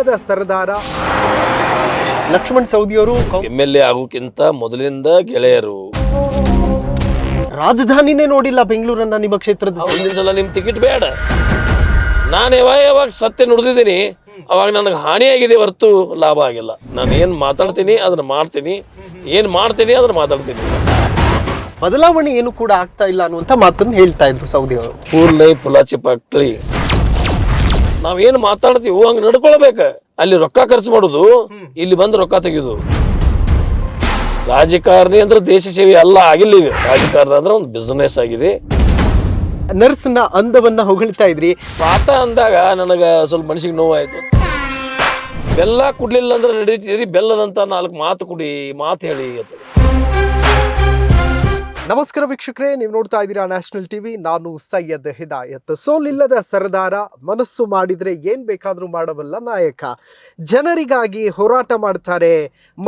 ಸೊಲ್ಲಿಲ್ಲದ ಸರದಾರ Lakshman ಸವದಿಯವರು MLA ಆಗೋಕ್ಕಿಂತ ಮೊದಲಿಂದ ಗೆಳೆಯರು. ರಾಜಧಾನಿನೇ ನೋಡಿಲ್ಲ ಬೆಂಗಳೂರನ್ನ ನಿಮ್ಮ ಕ್ಷೇತ್ರದ. ಮುಂದಿನ ಸಲ ನಿಮ್ ಟಿಕೆಟ್ ಬೇಡ. ನಾನು ಯಾವಾಗ ಸತ್ಯ ನುಡಿದಿದ್ದೀನಿ ಅವಾಗ ನನಗೆ ಹಾನಿಯಾಗಿದೆ ಹೊರತು ಲಾಭ ಆಗಿಲ್ಲ. ನಾನು ಏನು ಮಾತಾಡ್ತೀನಿ ಅದನ್ನ ಮಾಡ್ತೀನಿ, ಏನು ಮಾಡ್ತೀನಿ ಅದನ್ನ ಮಾತಾಡ್ತೀನಿ. ಬದಲಾವಣೆ ಏನು ಕೂಡ ಆಗ್ತಾ ಇಲ್ಲ ಅನ್ನುವಂಥ ಮಾತನ್ನು ಹೇಳ್ತಾ ಇದ್ರು ಸೌದಿ ಅವರು. ಪೂರ್ಣ ಪುಲಾಚಿ ಫ್ಯಾಕ್ಟ್ರಿ ನಾವೇನು ಮಾತಾಡ್ತೀವಿ ಹಂಗೆ ನಡ್ಕೊಳ್ಬೇಕ. ಅಲ್ಲಿ ರೊಕ್ಕ ಖರ್ಚು ಮಾಡೋದು, ಇಲ್ಲಿ ಬಂದು ರೊಕ್ಕ ತೆಗೆಯೋದು. ರಾಜಕಾರಣಿ ಅಂದ್ರೆ ದೇಶ ಸೇವೆ ಅಲ್ಲ, ಆಗಿಲ್ಲ. ಈಗ ರಾಜಕಾರಣ ಅಂದ್ರೆ ಒಂದು ಬಿಸ್ನೆಸ್ ಆಗಿದೆ. ನರ್ಸ್ನ ಅಂದವನ್ನ ಹೊಗಳ್ತಾ ಇದ್ರಿ. ಪಾತ ಅಂದಾಗ ನನಗ ಸ್ವಲ್ಪ ಮನಸ್ಸಿಗೆ ನೋವಾಯ್ತು. ಬೆಲ್ಲ ಕುಡ್ಲಿಲ್ಲ ಅಂದ್ರೆ ನಡೀತಿದ್ರಿ, ಬೆಲ್ಲದಂತ 4 ಮಾತು ಕುಡಿ, ಮಾತು ಹೇಳಿ ಅಂತ. ನಮಸ್ಕಾರ ವೀಕ್ಷಕರೇ, ನೀವು ನೋಡ್ತಾ ಇದ್ದೀರಾ ನ್ಯಾಷನಲ್ ಟಿವಿ. ನಾನು ಸೈಯದ್ ಹಿದಾಯತ್. ಸೋಲಿಲ್ಲದ ಸರದಾರ, ಮನಸ್ಸು ಮಾಡಿದ್ರೆ ಏನ್ ಬೇಕಾದ್ರೂ ಮಾಡಬಲ್ಲ ನಾಯಕ. ಜನರಿಗಾಗಿ ಹೋರಾಟ ಮಾಡ್ತಾರೆ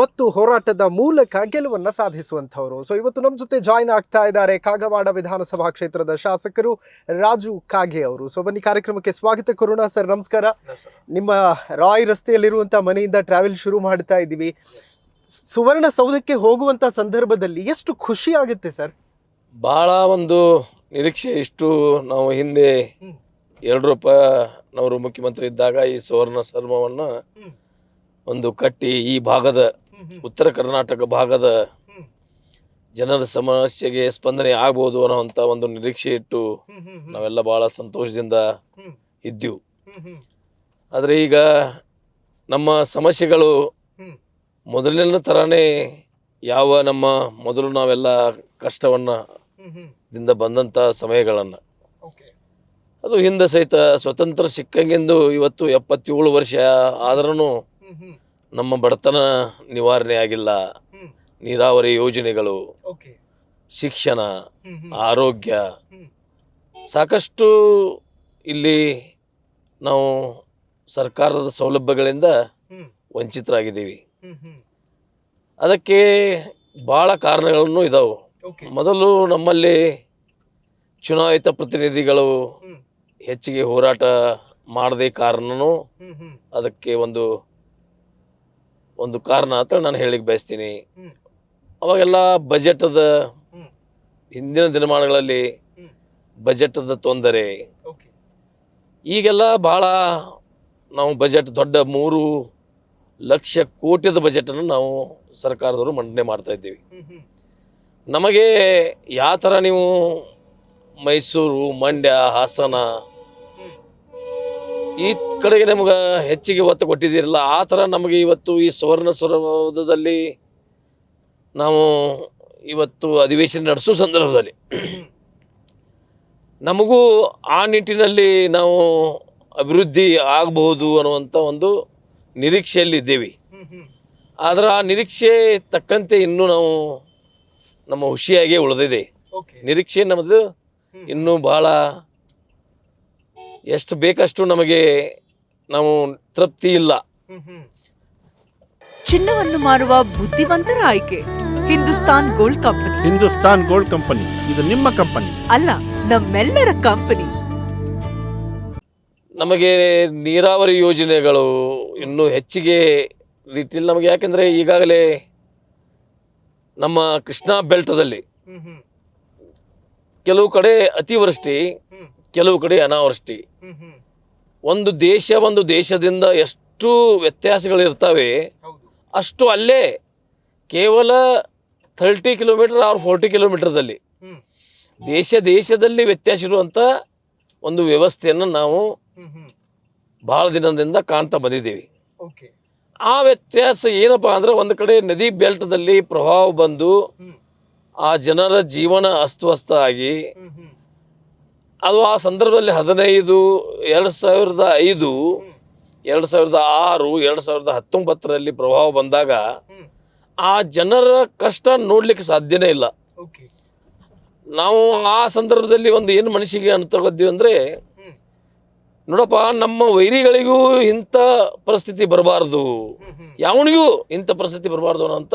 ಮತ್ತು ಹೋರಾಟದ ಮೂಲಕ ಗೆಲುವನ್ನ ಸಾಧಿಸುವಂಥವ್ರು. ಸೊ ಇವತ್ತು ನಮ್ಮ ಜೊತೆ ಜಾಯಿನ್ ಆಗ್ತಾ ಇದ್ದಾರೆ ಕಾಗವಾಡ ವಿಧಾನಸಭಾ ಕ್ಷೇತ್ರದ ಶಾಸಕರು ರಾಜು ಕಾಗೆ ಅವರು. ಸೊ ಬನ್ನಿ ಕಾರ್ಯಕ್ರಮಕ್ಕೆ ಸ್ವಾಗತ ಕೋರೋಣ. ಸರ್ ನಮಸ್ಕಾರ. ನಿಮ್ಮ ರಾಯ್ ರಸ್ತೆಯಲ್ಲಿರುವಂಥ ಮನೆಯಿಂದ ಟ್ರಾವೆಲ್ ಶುರು ಮಾಡ್ತಾ ಇದ್ದೀವಿ. ಸುವರ್ಣ ಸೌಧಕ್ಕೆ ಹೋಗುವಂತ ಸಂದರ್ಭದಲ್ಲಿ ಎಷ್ಟು ಖುಷಿ ಆಗುತ್ತೆ ಸರ್? ಬಹಳ ಒಂದು ನಿರೀಕ್ಷೆ. ಇಷ್ಟು ನಾವು ಹಿಂದೆ ಯಡಿಯೂರಪ್ಪನವರು ಮುಖ್ಯಮಂತ್ರಿ ಇದ್ದಾಗ ಈ ಸುವರ್ಣ ಸೌಧವನ್ನು ಒಂದು ಕಟ್ಟಿ ಈ ಭಾಗದ ಉತ್ತರ ಕರ್ನಾಟಕ ಭಾಗದ ಜನರ ಸಮಸ್ಯೆಗೆ ಸ್ಪಂದನೆ ಆಗ್ಬೋದು ಅನ್ನೋಂಥ ಒಂದು ನಿರೀಕ್ಷೆ ಇಟ್ಟು ನಾವೆಲ್ಲ ಬಹಳ ಸಂತೋಷದಿಂದ ಇದ್ದೆವು. ಆದರೆ ಈಗ ನಮ್ಮ ಸಮಸ್ಯೆಗಳು ಮೊದಲಿನ ಥರನೇ ಯಾವ ನಮ್ಮ ಮೊದಲು ನಾವೆಲ್ಲ ಕಷ್ಟವನ್ನು ದಿಂದ ಬಂದಂಥ ಸಮಯಗಳನ್ನು, ಅದು ಹಿಂದೆ ಸಹಿತ ಸ್ವತಂತ್ರ ಸಿಕ್ಕಂಗೆಂದು ಇವತ್ತು 77 ವರ್ಷ ಆದ್ರೂ ನಮ್ಮ ಬಡತನ ನಿವಾರಣೆ ಆಗಿಲ್ಲ. ನೀರಾವರಿ ಯೋಜನೆಗಳು, ಶಿಕ್ಷಣ, ಆರೋಗ್ಯ, ಸಾಕಷ್ಟು ಇಲ್ಲಿ ನಾವು ಸರ್ಕಾರದ ಸೌಲಭ್ಯಗಳಿಂದ ವಂಚಿತರಾಗಿದ್ದೀವಿ. ಅದಕ್ಕೆ ಭಾಳ ಕಾರಣಗಳನ್ನು ಇದಾವೆ. ಮೊದಲು ನಮ್ಮಲ್ಲಿ ಚುನಾಯಿತ ಪ್ರತಿನಿಧಿಗಳು ಹೆಚ್ಚಿಗೆ ಹೋರಾಟ ಮಾಡದೇ ಕಾರಣನೂ ಅದಕ್ಕೆ ಒಂದು ಕಾರಣ ಅಂತ ನಾನು ಹೇಳಿಕ್ಕೆ ಬಯಸ್ತೀನಿ. ಅವಾಗೆಲ್ಲ ಬಜೆಟದ ಹಿಂದಿನ ದಿನಮಾನಗಳಲ್ಲಿ ಬಜೆಟದ ತೊಂದರೆ, ಈಗೆಲ್ಲ ಭಾಳ ನಾವು ಬಜೆಟ್ ದೊಡ್ಡ 3 ಲಕ್ಷ ಕೋಟಿದ ಬಜೆಟನ್ನು ನಾವು ಸರ್ಕಾರದವರು ಮಂಡನೆ ಮಾಡ್ತಾ ಇದ್ದೀವಿ. ನಮಗೆ ಯಾವ ಥರ ನೀವು ಮೈಸೂರು, ಮಂಡ್ಯ, ಹಾಸನ ಈ ಕಡೆಗೆ ನಮಗೆ ಹೆಚ್ಚಿಗೆ ಒತ್ತು ಕೊಟ್ಟಿದ್ದೀರಲ್ಲ, ಆ ಥರ ನಮಗೆ ಇವತ್ತು ಈ ಸುವರ್ಣ ಸೌಧದಲ್ಲಿ ನಾವು ಇವತ್ತು ಅಧಿವೇಶನ ನಡೆಸೋ ಸಂದರ್ಭದಲ್ಲಿ ನಮಗೂ ಆ ನಿಟ್ಟಿನಲ್ಲಿ ನಾವು ಅಭಿವೃದ್ಧಿ ಆಗಬಹುದು ಅನ್ನುವಂಥ ಒಂದು ನಿರೀಕ್ಷೆಯಲ್ಲಿ ಇದ್ದೇವೆ. ಆದರೆ ಆ ನಿರೀಕ್ಷೆ ತಕ್ಕಂತೆ ಇನ್ನೂ ನಾವು ನಮ್ಮ ಹುಷಿಯಾಗೇ ಉಳಿದಿದೆ. ನಿರೀಕ್ಷೆ ನಮ್ಮದು ಇನ್ನೂ ಭಾಳ ಎಷ್ಟು ಬೇಕಷ್ಟು ನಮಗೆ ನಾವು ತೃಪ್ತಿ ಇಲ್ಲ. ಚಿನ್ನವನ್ನು ಮಾರುವ ಬುದ್ಧಿವಂತರ ಆಯ್ಕೆ Hindustan gold company. Hindustan gold company ಇದು ನಿಮ್ಮ ಕಂಪನಿ ಅಲ್ಲ, ನಮ್ಮೆಲ್ಲರ ಕಂಪನಿ. ನಮಗೆ ನೀರಾವರಿ ಯೋಜನೆಗಳು ಇನ್ನೂ ಹೆಚ್ಚಿಗೆ ರೀತಿಯಲ್ಲಿ ನಮಗೆ, ಯಾಕೆಂದರೆ ಈಗಾಗಲೇ ನಮ್ಮ ಕೃಷ್ಣಾ ಬೆಲ್ಟದಲ್ಲಿ ಕೆಲವು ಕಡೆ ಅತಿವೃಷ್ಟಿ, ಕೆಲವು ಕಡೆ ಅನಾವೃಷ್ಟಿ. ಒಂದು ದೇಶದಿಂದ ಎಷ್ಟು ವ್ಯತ್ಯಾಸಗಳಿರ್ತವೆ ಅಷ್ಟು ಅಲ್ಲೇ ಕೇವಲ 30 ಕಿಲೋಮೀಟರ್ ಆರ್ 40 ಕಿಲೋಮೀಟರ್ದಲ್ಲಿ ದೇಶದಲ್ಲಿ ವ್ಯತ್ಯಾಸ ಇರುವಂಥ ಒಂದು ವ್ಯವಸ್ಥೆಯನ್ನು ನಾವು ಭಾಳ ದಿನದಿಂದ ಕಾಣ್ತಾ ಬಂದಿದ್ದೀವಿ. ಆ ವ್ಯತ್ಯಾಸ ಏನಪ್ಪ ಅಂದ್ರೆ, ಒಂದು ಕಡೆ ನದಿ ಬೆಲ್ಟದಲ್ಲಿ ಪ್ರವಾಹ ಬಂದು ಆ ಜನರ ಜೀವನ ಅಸ್ತವ್ಯಸ್ತ ಆಗಿ, ಅದು ಆ ಸಂದರ್ಭದಲ್ಲಿ 2005, 2006, 2019ರಲ್ಲಿ ಪ್ರವಾಹ ಬಂದಾಗ ಆ ಜನರ ಕಷ್ಟ ನೋಡ್ಲಿಕ್ಕೆ ಸಾಧ್ಯನೇ ಇಲ್ಲ. ನಾವು ಆ ಸಂದರ್ಭದಲ್ಲಿ ಒಂದು ಏನು ಮನಸ್ಸಿಗೆ ಅನ್ತಗೊದ್ದೀವಿ ಅಂದರೆ, ನೋಡಪ್ಪ ನಮ್ಮ ವೈರಿಗಳಿಗೂ ಇಂಥ ಪರಿಸ್ಥಿತಿ ಬರಬಾರ್ದು, ಯಾವನಿಗೂ ಇಂಥ ಪರಿಸ್ಥಿತಿ ಬರಬಾರ್ದು ಅಂತ.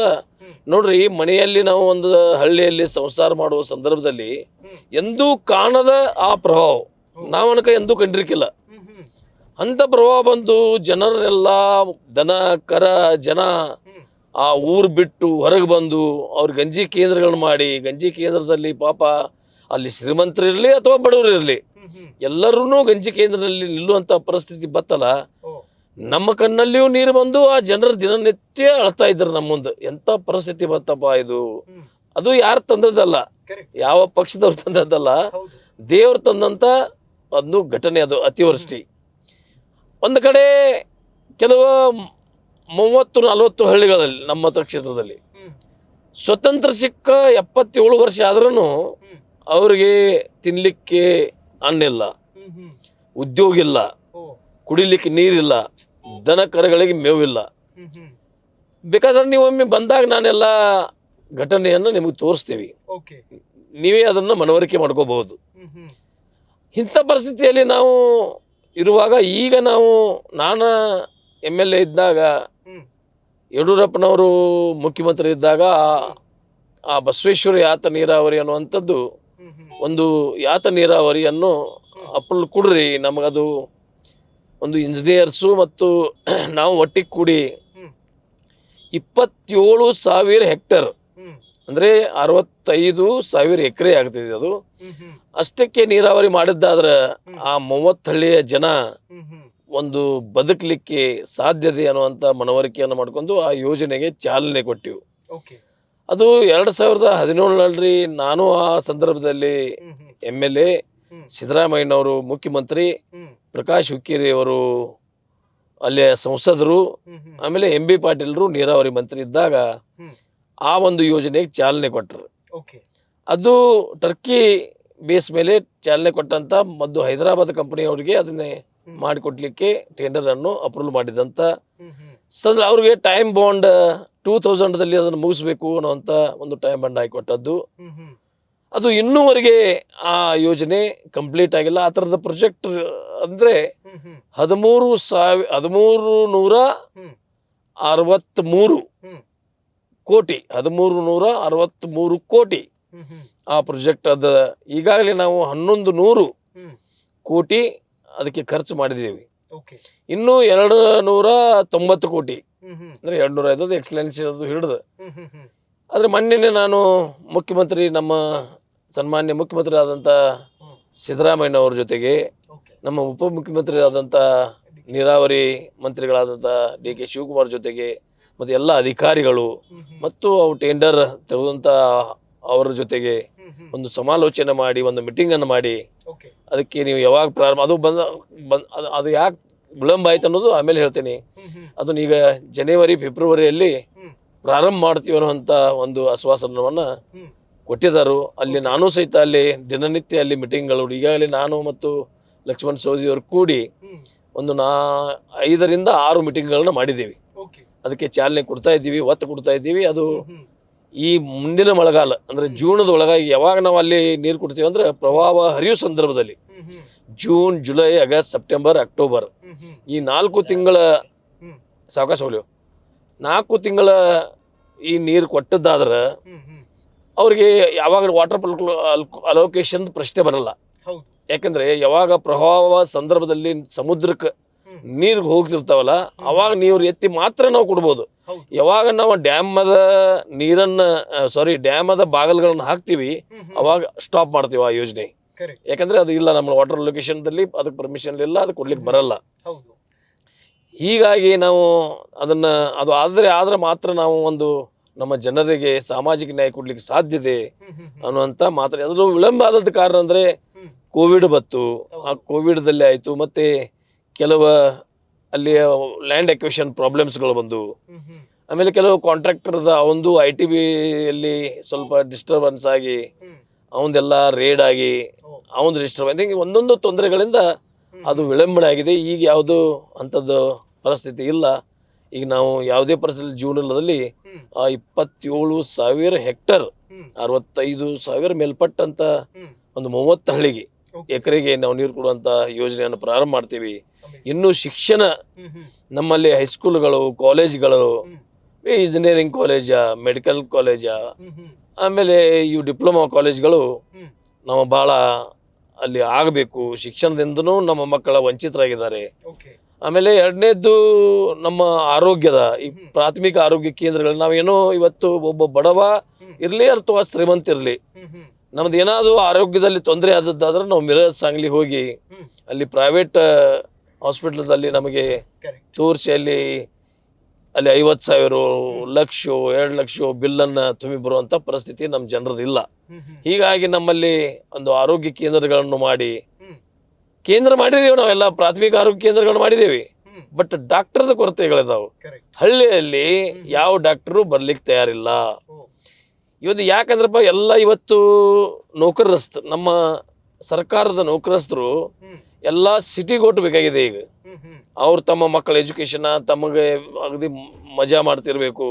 ನೋಡ್ರಿ, ಮನೆಯಲ್ಲಿ ನಾವು ಒಂದು ಹಳ್ಳಿಯಲ್ಲಿ ಸಂಸಾರ ಮಾಡುವ ಸಂದರ್ಭದಲ್ಲಿ ಎಂದೂ ಕಾಣದ ಆ ಪ್ರಭಾವ ನಾವನಕ ಎಂದೂ ಕಂಡಿರ್ಕಿಲ್ಲ. ಅಂಥ ಪ್ರವಾಹ ಬಂದು ಜನರೆಲ್ಲ ದನ ಕರ ಜನ ಆ ಊರು ಬಿಟ್ಟು ಹೊರಗೆ ಬಂದು ಅವ್ರ ಗಂಜಿ ಕೇಂದ್ರಗಳನ್ನ ಮಾಡಿ ಗಂಜಿ ಕೇಂದ್ರದಲ್ಲಿ ಪಾಪ ಅಲ್ಲಿ ಶ್ರೀಮಂತರು ಇರಲಿ ಅಥವಾ ಬಡವರು ಇರಲಿ ಎಲ್ಲರೂ ಗಂಜಿ ಕೇಂದ್ರದಲ್ಲಿ ನಿಲ್ಲುವಂಥ ಪರಿಸ್ಥಿತಿ ಬತ್ತಲ್ಲ, ನಮ್ಮ ಕಣ್ಣಲ್ಲಿಯೂ ನೀರು ಬಂದು ಆ ಜನರ ದಿನನಿತ್ಯ ಅಳ್ತಾ ಇದ್ರು ನಮ್ಮ ಮುಂದೆ. ಎಂಥ ಪರಿಸ್ಥಿತಿ ಬತ್ತಪ್ಪ ಇದು. ಅದು ಯಾರು ತಂದದ್ದಲ್ಲ, ಯಾವ ಪಕ್ಷದವ್ರು ತಂದದ್ದಲ್ಲ, ದೇವ್ರು ತಂದಂಥ ಒಂದು ಘಟನೆ ಅದು ಅತಿವೃಷ್ಟಿ. ಒಂದು ಕಡೆ ಕೆಲವು 30-40 ಹಳ್ಳಿಗಳಲ್ಲಿ ನಮ್ಮ ಕ್ಷೇತ್ರದಲ್ಲಿ ಸ್ವತಂತ್ರ ಸಿಕ್ಕ 77 ವರ್ಷ ಆದ್ರೂ ಅವ್ರಿಗೆ ತಿನ್ಲಿಕ್ಕೆ ಅನ್ನಿಲ್ಲ, ಉದ್ಯೋಗ ಇಲ್ಲ, ಕುಡಿಲಿಕ್ಕೆ ನೀರಿಲ್ಲ, ದನ ಕರುಗಳಿಗೆ ಮೇವಿಲ್ಲ. ಬೇಕಾದ್ರೆ ನೀವು ಒಮ್ಮೆ ಬಂದಾಗ ನಾನೆಲ್ಲ ಘಟನೆಯನ್ನು ನಿಮಗೆ ತೋರಿಸ್ತೀವಿ, ನೀವೇ ಅದನ್ನು ಮನವರಿಕೆ ಮಾಡ್ಕೋಬಹುದು. ಇಂಥ ಪರಿಸ್ಥಿತಿಯಲ್ಲಿ ನಾವು ಇರುವಾಗ ಈಗ ನಾನು MLA ಇದ್ದಾಗ ಯಡಿಯೂರಪ್ಪನವರು ಮುಖ್ಯಮಂತ್ರಿ ಇದ್ದಾಗ ಆ ಬಸವೇಶ್ವರ ಯಾತ ನೀರಾವರಿ ಅನ್ನುವಂಥದ್ದು ಒಂದು ಯಾತ ನೀರಾವರಿಯನ್ನು ಅಪ್ರೂವಲ್ ಕೊಡ್ರಿ, ನಮಗದು ಒಂದು ಇಂಜಿನಿಯರ್ಸು ಮತ್ತು ನಾವು ಒಟ್ಟಿಗೆ ಕೂಡಿ 27,000 ಹೆಕ್ಟರ್ ಅಂದರೆ 65,000 ಎಕರೆ ಆಗ್ತಿದೆ. ಅದು ಅಷ್ಟಕ್ಕೆ ನೀರಾವರಿ ಮಾಡಿದ್ದಾದ್ರೆ ಆ 30 ಹಳ್ಳಿಯ ಜನ ಒಂದು ಬದುಕಲಿಕ್ಕೆ ಸಾಧ್ಯತೆ ಅನ್ನುವಂಥ ಮನವರಿಕೆಯನ್ನು ಮಾಡ್ಕೊಂಡು ಆ ಯೋಜನೆಗೆ ಚಾಲನೆ ಕೊಟ್ಟಿವು. ಅದು 2017 ನಾನು ಆ ಸಂದರ್ಭದಲ್ಲಿ MLA, ಸಿದ್ದರಾಮಯ್ಯನವರು ಮುಖ್ಯಮಂತ್ರಿ, ಪ್ರಕಾಶ್ ಹುಕ್ಕೇರಿ ಅವರು ಅಲ್ಲಿಯ ಸಂಸದರು, ಆಮೇಲೆ MB ಪಾಟೀಲ್ರು ನೀರಾವರಿ ಮಂತ್ರಿ ಇದ್ದಾಗ ಆ ಒಂದು ಯೋಜನೆಗೆ ಚಾಲನೆ ಕೊಟ್ಟರು. ಅದು ಟರ್ಕಿ ಬೇಸ್ ಮೇಲೆ ಚಾಲನೆ ಕೊಟ್ಟಂತ ಮತ್ತು ಹೈದರಾಬಾದ್ ಕಂಪನಿಯವರಿಗೆ ಅದನ್ನೇ ಮಾಡಿಕೊಡ್ಲಿಕ್ಕೆ ಟೆಂಡರ್ ಅನ್ನು ಅಪ್ರೂವಲ್ ಮಾಡಿದಂತ ಅವ್ರಿಗೆ ಟೈಮ್ ಬಾಂಡ್ 2000ದಲ್ಲಿ ಅದನ್ನು ಮುಗಿಸ್ಬೇಕು ಅನ್ನುವಂಥ ಒಂದು ಟೈಮ್ ಬಾಂಡ್ ಹಾಕಿಕೊಟ್ಟದ್ದು. ಅದು ಇನ್ನೂವರೆಗೆ ಆ ಯೋಜನೆ ಕಂಪ್ಲೀಟ್ ಆಗಿಲ್ಲ. ಆ ಥರದ ಪ್ರೊಜೆಕ್ಟ್ ಅಂದರೆ 1363 ಕೋಟಿ 1363 ಕೋಟಿ ಆ ಪ್ರಾಜೆಕ್ಟ್ ಅದ. ಈಗಾಗಲೇ ನಾವು 1100 ಕೋಟಿ ಅದಕ್ಕೆ ಖರ್ಚು ಮಾಡಿದ್ದೀವಿ. ಇನ್ನು 290 ಕೋಟಿ ಅಂದರೆ 250 ಎಕ್ಸಲೆನ್ಸಿ ಅದು ಹಿಡಿದು. ಆದರೆ ಮೊನ್ನೆ ನಾನು ಮುಖ್ಯಮಂತ್ರಿ, ನಮ್ಮ ಸನ್ಮಾನ್ಯ ಮುಖ್ಯಮಂತ್ರಿ ಆದಂಥ ಸಿದ್ದರಾಮಯ್ಯನವ್ರ ಜೊತೆಗೆ, ನಮ್ಮ ಉಪಮುಖ್ಯಮಂತ್ರಿ ಆದಂಥ ನೀರಾವರಿ ಮಂತ್ರಿಗಳಾದಂಥ DK ಶಿವಕುಮಾರ್ ಜೊತೆಗೆ ಮತ್ತು ಎಲ್ಲ ಅಧಿಕಾರಿಗಳು ಮತ್ತು ಅವು ಟೆಂಡರ್ ತೆಗೆದಂಥ ಅವರ ಜೊತೆಗೆ ಒಂದು ಸಮಾಲೋಚನೆ ಮಾಡಿ ಒಂದು ಮೀಟಿಂಗನ್ನು ಮಾಡಿ ಅದಕ್ಕೆ ನೀವು ಯಾವಾಗ ಪ್ರಾರಂಭ ಅದು ಅದು ಯಾಕೆ ವಿಳಂಬ ಆಯ್ತು ಅನ್ನೋದು ಆಮೇಲೆ ಹೇಳ್ತೇನೆ. ಅದನ್ನ ಈಗ ಜನವರಿ ಫೆಬ್ರವರಿಯಲ್ಲಿ ಪ್ರಾರಂಭ ಮಾಡ್ತೀವಿ ಅನ್ನುವಂಥ ಒಂದು ಆಶ್ವಾಸನವನ್ನು ಕೊಟ್ಟಿದ್ದಾರೆ. ಅಲ್ಲಿ ನಾನು ಸಹಿತ ಅಲ್ಲಿ ದಿನನಿತ್ಯ ಅಲ್ಲಿ ಮೀಟಿಂಗ್ಗಳು, ಈಗಾಗಲೇ ನಾನು ಮತ್ತು ಲಕ್ಷ್ಮಣ್ ಸವದಿಯವರು ಕೂಡಿ ಒಂದು 5 ರಿಂದ 6 ಮೀಟಿಂಗ್ಗಳನ್ನ ಮಾಡಿದ್ದೀವಿ. ಅದಕ್ಕೆ ಚಾಲನೆ ಕೊಡ್ತಾ ಇದ್ದೀವಿ, ಒತ್ತು ಕೊಡ್ತಾ ಇದ್ದೀವಿ. ಅದು ಈ ಮುಂದಿನ ಮಳೆಗಾಲ ಅಂದರೆ ಜೂನದ ಒಳಗಾಗಿ ಯಾವಾಗ ನಾವು ಅಲ್ಲಿ ನೀರು ಕೊಡ್ತೀವಿ ಅಂದರೆ ಪ್ರವಾಹ ಹರಿಯುವ ಸಂದರ್ಭದಲ್ಲಿ June, July, August, September, October ಈ 4 ತಿಂಗಳ ಸಾವಕಾಶ ಹೊಲಿಯೋ 4 ತಿಂಗಳ ಈ ನೀರು ಕೊಟ್ಟದ್ದಾದ್ರೆ ಅವ್ರಿಗೆ ಯಾವಾಗ ವಾಟರ್ ಅಲೋಕೇಶನ್ ಪ್ರಶ್ನೆ ಬರಲ್ಲ. ಯಾಕಂದ್ರೆ ಯಾವಾಗ ಪ್ರವಾಹ ಸಂದರ್ಭದಲ್ಲಿ ಸಮುದ್ರಕ್ಕೆ ನೀರು ಹೋಗ್ತಿರ್ತಾವಲ್ಲ ಅವಾಗ ನೀರು ಎತ್ತಿ ಮಾತ್ರ ನಾವು ಕೊಡ್ಬೋದು. ಯಾವಾಗ ನಾವು ಡ್ಯಾಮದ ಬಾಗಲ್ಗಳನ್ನ ಹಾಕ್ತೀವಿ ಅವಾಗ ಸ್ಟಾಪ್ ಮಾಡ್ತೀವಿ ಆ ಯೋಜನೆ. ಯಾಕಂದ್ರೆ ಅದು ಇಲ್ಲ, ನಮ್ಮ ವಾಟರ್ ಲೊಕೇಶನ್ದಲ್ಲಿ ಅದಕ್ಕೆ ಪರ್ಮಿಷನ್ ಇಲ್ಲ, ಅದು ಕೊಡ್ಲಿಕ್ಕೆ ಬರಲ್ಲ. ಹೀಗಾಗಿ ನಾವು ಅದು ಆದ್ರೆ ಮಾತ್ರ ನಾವು ಒಂದು ನಮ್ಮ ಜನರಿಗೆ ಸಾಮಾಜಿಕ ನ್ಯಾಯ ಕೊಡ್ಲಿಕ್ಕೆ ಸಾಧ್ಯತೆ ಅನ್ನುವಂಥ ಮಾತ್ರ. ಅದ್ರ ವಿಳಂಬ ಆದದ ಕಾರಣ ಅಂದರೆ ಕೋವಿಡ್ ಬತ್ತು, ಆ ಕೋವಿಡ್ದಲ್ಲಿ ಆಯಿತು, ಮತ್ತು ಕೆಲವು ಅಲ್ಲಿ ಲ್ಯಾಂಡ್ ಎಕ್ವಿಷನ್ ಪ್ರಾಬ್ಲಮ್ಸ್ಗಳು ಬಂದು, ಆಮೇಲೆ ಕೆಲವು ಕಾಂಟ್ರಾಕ್ಟರ್ದ ಅವಂದು ITBಯಲ್ಲಿ ಸ್ವಲ್ಪ ಡಿಸ್ಟರ್ಬೆನ್ಸ್ ಆಗಿ ಅವಂದೆಲ್ಲ ರೇಡ್ ಆಗಿ ಅವಂದು ಡಿಸ್ಟರ್ಬೆನ್ಸ್, ಹಿಂಗೆ ಒಂದೊಂದು ತೊಂದರೆಗಳಿಂದ ಅದು ವಿಳಂಬನೆ ಆಗಿದೆ. ಈಗ ಯಾವುದೂ ಅಂಥದ್ದು ಪರಿಸ್ಥಿತಿ ಇಲ್ಲ. ಈಗ ನಾವು ಯಾವುದೇ ಪರಿಸ್ಥಿತಿ ಜೂನದಲ್ಲಿ 27,000 ಹೆಕ್ಟರ್ 65,000 ಮೇಲ್ಪಟ್ಟಂತ ಒಂದು 30 ಹಳ್ಳಿಗೆ ಎಕರೆಗೆ ನಾವು ನೀರು ಕೊಡುವಂಥ ಯೋಜನೆಯನ್ನು ಪ್ರಾರಂಭ ಮಾಡ್ತೀವಿ. ಇನ್ನು ಶಿಕ್ಷಣ ನಮ್ಮಲ್ಲಿ ಹೈಸ್ಕೂಲ್ಗಳು, ಕಾಲೇಜ್ಗಳು, ಇಂಜಿನಿಯರಿಂಗ್ ಕಾಲೇಜ, ಮೆಡಿಕಲ್ ಕಾಲೇಜ, ಆಮೇಲೆ ಇವು ಡಿಪ್ಲೊಮಾ ಕಾಲೇಜ್ಗಳು ನಾವು ಭಾಳ ಅಲ್ಲಿ ಆಗಬೇಕು. ಶಿಕ್ಷಣದಿಂದನೂ ನಮ್ಮ ಮಕ್ಕಳ ವಂಚಿತರಾಗಿದ್ದಾರೆ. ಆಮೇಲೆ ಎರಡನೇದ್ದು ನಮ್ಮ ಆರೋಗ್ಯದ ಈ ಪ್ರಾಥಮಿಕ ಆರೋಗ್ಯ ಕೇಂದ್ರಗಳು. ನಾವೇನೋ ಇವತ್ತು ಒಬ್ಬ ಬಡವ ಇರಲಿ ಅಥವಾ ಶ್ರೀಮಂತ ಇರಲಿ, ನಮ್ದು ಏನಾದರೂ ಆರೋಗ್ಯದಲ್ಲಿ ತೊಂದರೆ ಆದದ್ದಾದ್ರೆ ನಾವು ಮಿರಜ್ ಸಾಂಗ್ಲಿ ಹೋಗಿ ಅಲ್ಲಿ ಪ್ರೈವೇಟ್ ಹಾಸ್ಪಿಟ್ಲದಲ್ಲಿ ನಮಗೆ ತೋರಿಸಿ ಅಲ್ಲಿ 50,000 ಲಕ್ಷ 2 ಲಕ್ಷ ಬಿಲ್ಲನ್ನು ತುಂಬಿ ಬರುವಂಥ ಪರಿಸ್ಥಿತಿ ನಮ್ಮ ಜನರದಿಲ್ಲ. ಹೀಗಾಗಿ ನಮ್ಮಲ್ಲಿ ಒಂದು ಆರೋಗ್ಯ ಕೇಂದ್ರಗಳನ್ನು ಮಾಡಿ ಕೇಂದ್ರ ಮಾಡಿದೇವೆ, ನಾವೆಲ್ಲ ಪ್ರಾಥಮಿಕ ಆರೋಗ್ಯ ಕೇಂದ್ರಗಳನ್ನು ಮಾಡಿದ್ದೇವೆ. ಬಟ್ ಡಾಕ್ಟರ್ದ ಕೊರತೆಗಳಿದಾವೆ. ಹಳ್ಳಿಯಲ್ಲಿ ಯಾವ ಡಾಕ್ಟರು ಬರ್ಲಿಕ್ಕೆ ತಯಾರಿಲ್ಲ. ಇವತ್ತು ಯಾಕಂದ್ರಪ್ಪ ಎಲ್ಲ ಇವತ್ತು ನೌಕರಸ್ಥ ನಮ್ಮ ಸರ್ಕಾರದ ನೌಕರಸ್ಥರು ಎಲ್ಲ ಸಿಟಿಗೆ ಹೊಟ್ಟಬೇಕಾಗಿದೆ. ಈಗ ಅವ್ರು ತಮ್ಮ ಮಕ್ಕಳ ಎಜುಕೇಶನ್ ತಮಗೆ ಅಗದಿ ಮಜಾ ಮಾಡ್ತಿರ್ಬೇಕು.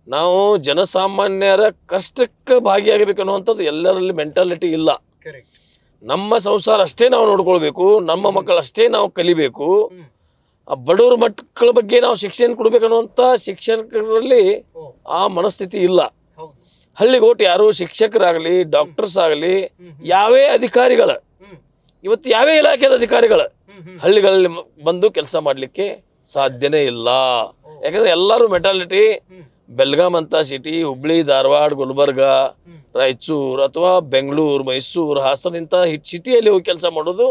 ನಾವು ಜನಸಾಮಾನ್ಯರ ಕಷ್ಟಕ್ಕೆ ಭಾಗಿಯಾಗಬೇಕು ಅನ್ನುವಂಥದ್ದು ಎಲ್ಲರಲ್ಲಿ ಮೆಂಟಾಲಿಟಿ ಇಲ್ಲ. ನಮ್ಮ ಸಂಸಾರ ಅಷ್ಟೇ ನಾವು ನೋಡ್ಕೊಳ್ಬೇಕು, ನಮ್ಮ ಮಕ್ಕಳು ಅಷ್ಟೇ ನಾವು ಕಲಿಬೇಕು, ಆ ಬಡವ್ರ ಮಕ್ಕಳ ಬಗ್ಗೆ ನಾವು ಶಿಕ್ಷಣ ಕೊಡ್ಬೇಕನ್ನುವಂಥ ಶಿಕ್ಷಕರಲ್ಲಿ ಆ ಮನಸ್ಥಿತಿ ಇಲ್ಲ. ಹಳ್ಳಿಗೆ ಒಟ್ಟು ಯಾರು ಶಿಕ್ಷಕರಾಗಲಿ ಡಾಕ್ಟರ್ಸ್ ಆಗಲಿ ಯಾವೇ ಅಧಿಕಾರಿಗಳ ಇವತ್ತು ಯಾವೇ ಇಲಾಖೆಯ ಅಧಿಕಾರಿಗಳ ಹಳ್ಳಿಗಳಲ್ಲಿ ಬಂದು ಕೆಲಸ ಮಾಡಲಿಕ್ಕೆ ಸಾಧ್ಯನೇ ಇಲ್ಲ. ಯಾಕಂದ್ರೆ ಎಲ್ಲರೂ ಮೆಂಟಾಲಿಟಿ ಬೆಲ್ಗಾಮ್ ಅಂತ ಸಿಟಿ, ಹುಬ್ಳಿ, ಧಾರವಾಡ, ಗುಲ್ಬರ್ಗ, ರಾಯಚೂರು ಅಥವಾ ಬೆಂಗಳೂರು, ಮೈಸೂರು, ಹಾಸನ ಇಂಥ ಸಿಟಿಯಲ್ಲಿ ಹೋಗಿ ಕೆಲಸ ಮಾಡೋದು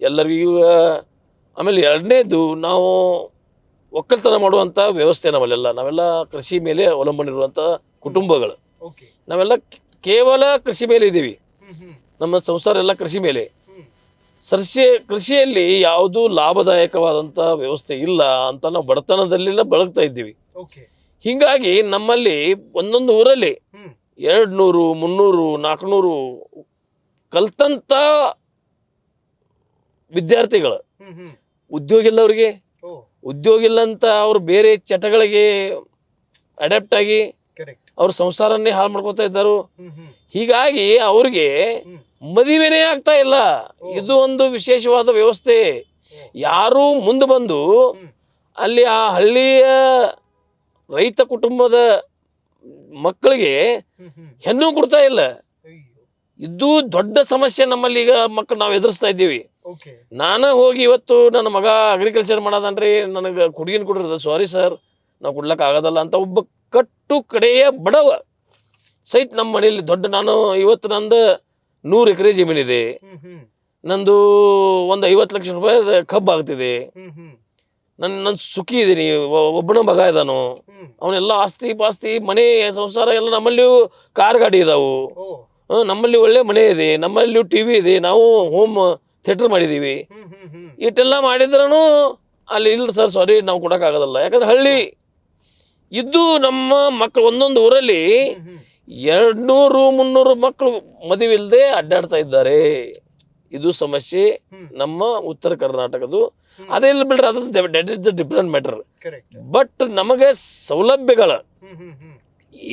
ಎಲ್ಲರಿಗೂ. ಆಮೇಲೆ ಎರಡನೇದು ನಾವು ಒಕ್ಕಲ್ತನ ಮಾಡುವಂಥ ವ್ಯವಸ್ಥೆ ನಮ್ಮಲ್ಲೆಲ್ಲ. ನಾವೆಲ್ಲ ಕೃಷಿ ಮೇಲೆ ಅವಲಂಬನೆ ಇರುವಂಥ ಕುಟುಂಬಗಳು. ನಾವೆಲ್ಲ ಕೇವಲ ಕೃಷಿ ಮೇಲೆ ಇದ್ದೀವಿ. ನಮ್ಮ ಸಂಸಾರ ಎಲ್ಲ ಕೃಷಿ ಮೇಲೆ. ಕೃಷಿಯಲ್ಲಿ ಯಾವುದೂ ಲಾಭದಾಯಕವಾದಂಥ ವ್ಯವಸ್ಥೆ ಇಲ್ಲ ಅಂತ ನಾವು ಬಡತನದಲ್ಲಿನ ಬಳಗ್ತಾ ಇದ್ದೀವಿ. ಹೀಗಾಗಿ ನಮ್ಮಲ್ಲಿ ಒಂದೊಂದು ಊರಲ್ಲಿ 200, 300, 400 ಕಲ್ತಂತ ವಿದ್ಯಾರ್ಥಿಗಳು ಉದ್ಯೋಗ ಇಲ್ಲ. ಅವ್ರಿಗೆ ಉದ್ಯೋಗ ಇಲ್ಲ ಅಂತ ಅವ್ರು ಬೇರೆ ಚಟಗಳಿಗೆ ಅಡ್ಯಾಪ್ಟ್ ಆಗಿ ಅವ್ರ ಸಂಸಾರನ್ನೇ ಹಾಳು ಮಾಡ್ಕೊತಾ ಇದ್ದಾರೆ. ಹೀಗಾಗಿ ಅವ್ರಿಗೆ ಮದುವೆನೇ ಆಗ್ತಾ ಇಲ್ಲ. ಇದು ಒಂದು ವಿಶೇಷವಾದ ವ್ಯವಸ್ಥೆ. ಯಾರೂ ಮುಂದೆ ಬಂದು ಅಲ್ಲಿ ಆ ಹಳ್ಳಿಯ ರೈತ ಕುಟುಂಬದ ಮಕ್ಕಳಿಗೆ ಹೆಣ್ಣು ಕೊಡ್ತಾ ಇಲ್ಲ. ಇದು ದೊಡ್ಡ ಸಮಸ್ಯೆ ನಮ್ಮಲ್ಲಿ. ಈಗ ಮಕ್ಕಳು ನಾವು ಎದುರಿಸ್ತಾ ಇದ್ದೀವಿ. ನಾನು ಹೋಗಿ ಇವತ್ತು ನನ್ನ ಮಗ ಅಗ್ರಿಕಲ್ಚರ್ ಮಾಡೋದನ್ರಿ, ನನಗೆ ಹುಡುಗಿನ ಕೊಡ್ರಿ, ಸಾರಿ ಸರ್ ನಾವು ಕೊಡ್ಲಕ್ಕೆ ಆಗೋದಲ್ಲ ಅಂತ ಒಬ್ಬ ಕಟ್ಟು ಕಡೆಯ ಬಡವ ಸಹಿತ ನಮ್ಮ ಮನೆಯಲ್ಲಿ ದೊಡ್ಡ, ನಾನು ಇವತ್ತು ನಂದು 100 ಎಕರೆ ಜಮೀನಿದೆ, ನಂದು ಒಂದು 50 ಲಕ್ಷ ರೂಪಾಯಿ ಕಬ್ಬು ಆಗ್ತಿದೆ, ನನ್ನ ಸುಖಿ ಇದ್ದೀನಿ, ಒಬ್ಬನ ಮಗ ಇದ್ದಾನು, ಅವನೆಲ್ಲ ಆಸ್ತಿ ಪಾಸ್ತಿ ಮನೆ ಸಂಸಾರ ಎಲ್ಲ ನಮ್ಮಲ್ಲಿಯೂ ಕಾರ್ ಗಾಡಿ ಇದಾವು, ನಮ್ಮಲ್ಲಿ ಒಳ್ಳೆ ಮನೆ ಇದೆ, ನಮ್ಮಲ್ಲಿಯೂ ಟಿವಿ ಇದೆ, ನಾವು ಹೋಮ್ ಥಿಯೇಟರ್ ಮಾಡಿದ್ದೀವಿ. ಇಷ್ಟೆಲ್ಲ ಮಾಡಿದ್ರೂ ಅಲ್ಲಿ ಇಲ್ಲ ಸರ್ ಸಾರಿ ನಾವು ಕೊಡೋಕ್ಕಾಗೋದಲ್ಲ. ಯಾಕಂದ್ರೆ ಹಳ್ಳಿ ಇದ್ದು ನಮ್ಮ ಮಕ್ಕಳು ಒಂದೊಂದು ಊರಲ್ಲಿ 200, 300 ಮಕ್ಕಳು ಮದುವೆ ಇಲ್ಲದೆ ಅಡ್ಡಾಡ್ತಾ ಇದ್ದಾರೆ. ಇದು ಸಮಸ್ಯೆ ನಮ್ಮ ಉತ್ತರ ಕರ್ನಾಟಕದ್ದು. ಅದೇ ಇಲ್ಲ ಬಿಡ್ರಿ, ಅದು date is the different matter. But ನಮಗೆ ಸೌಲಭ್ಯಗಳ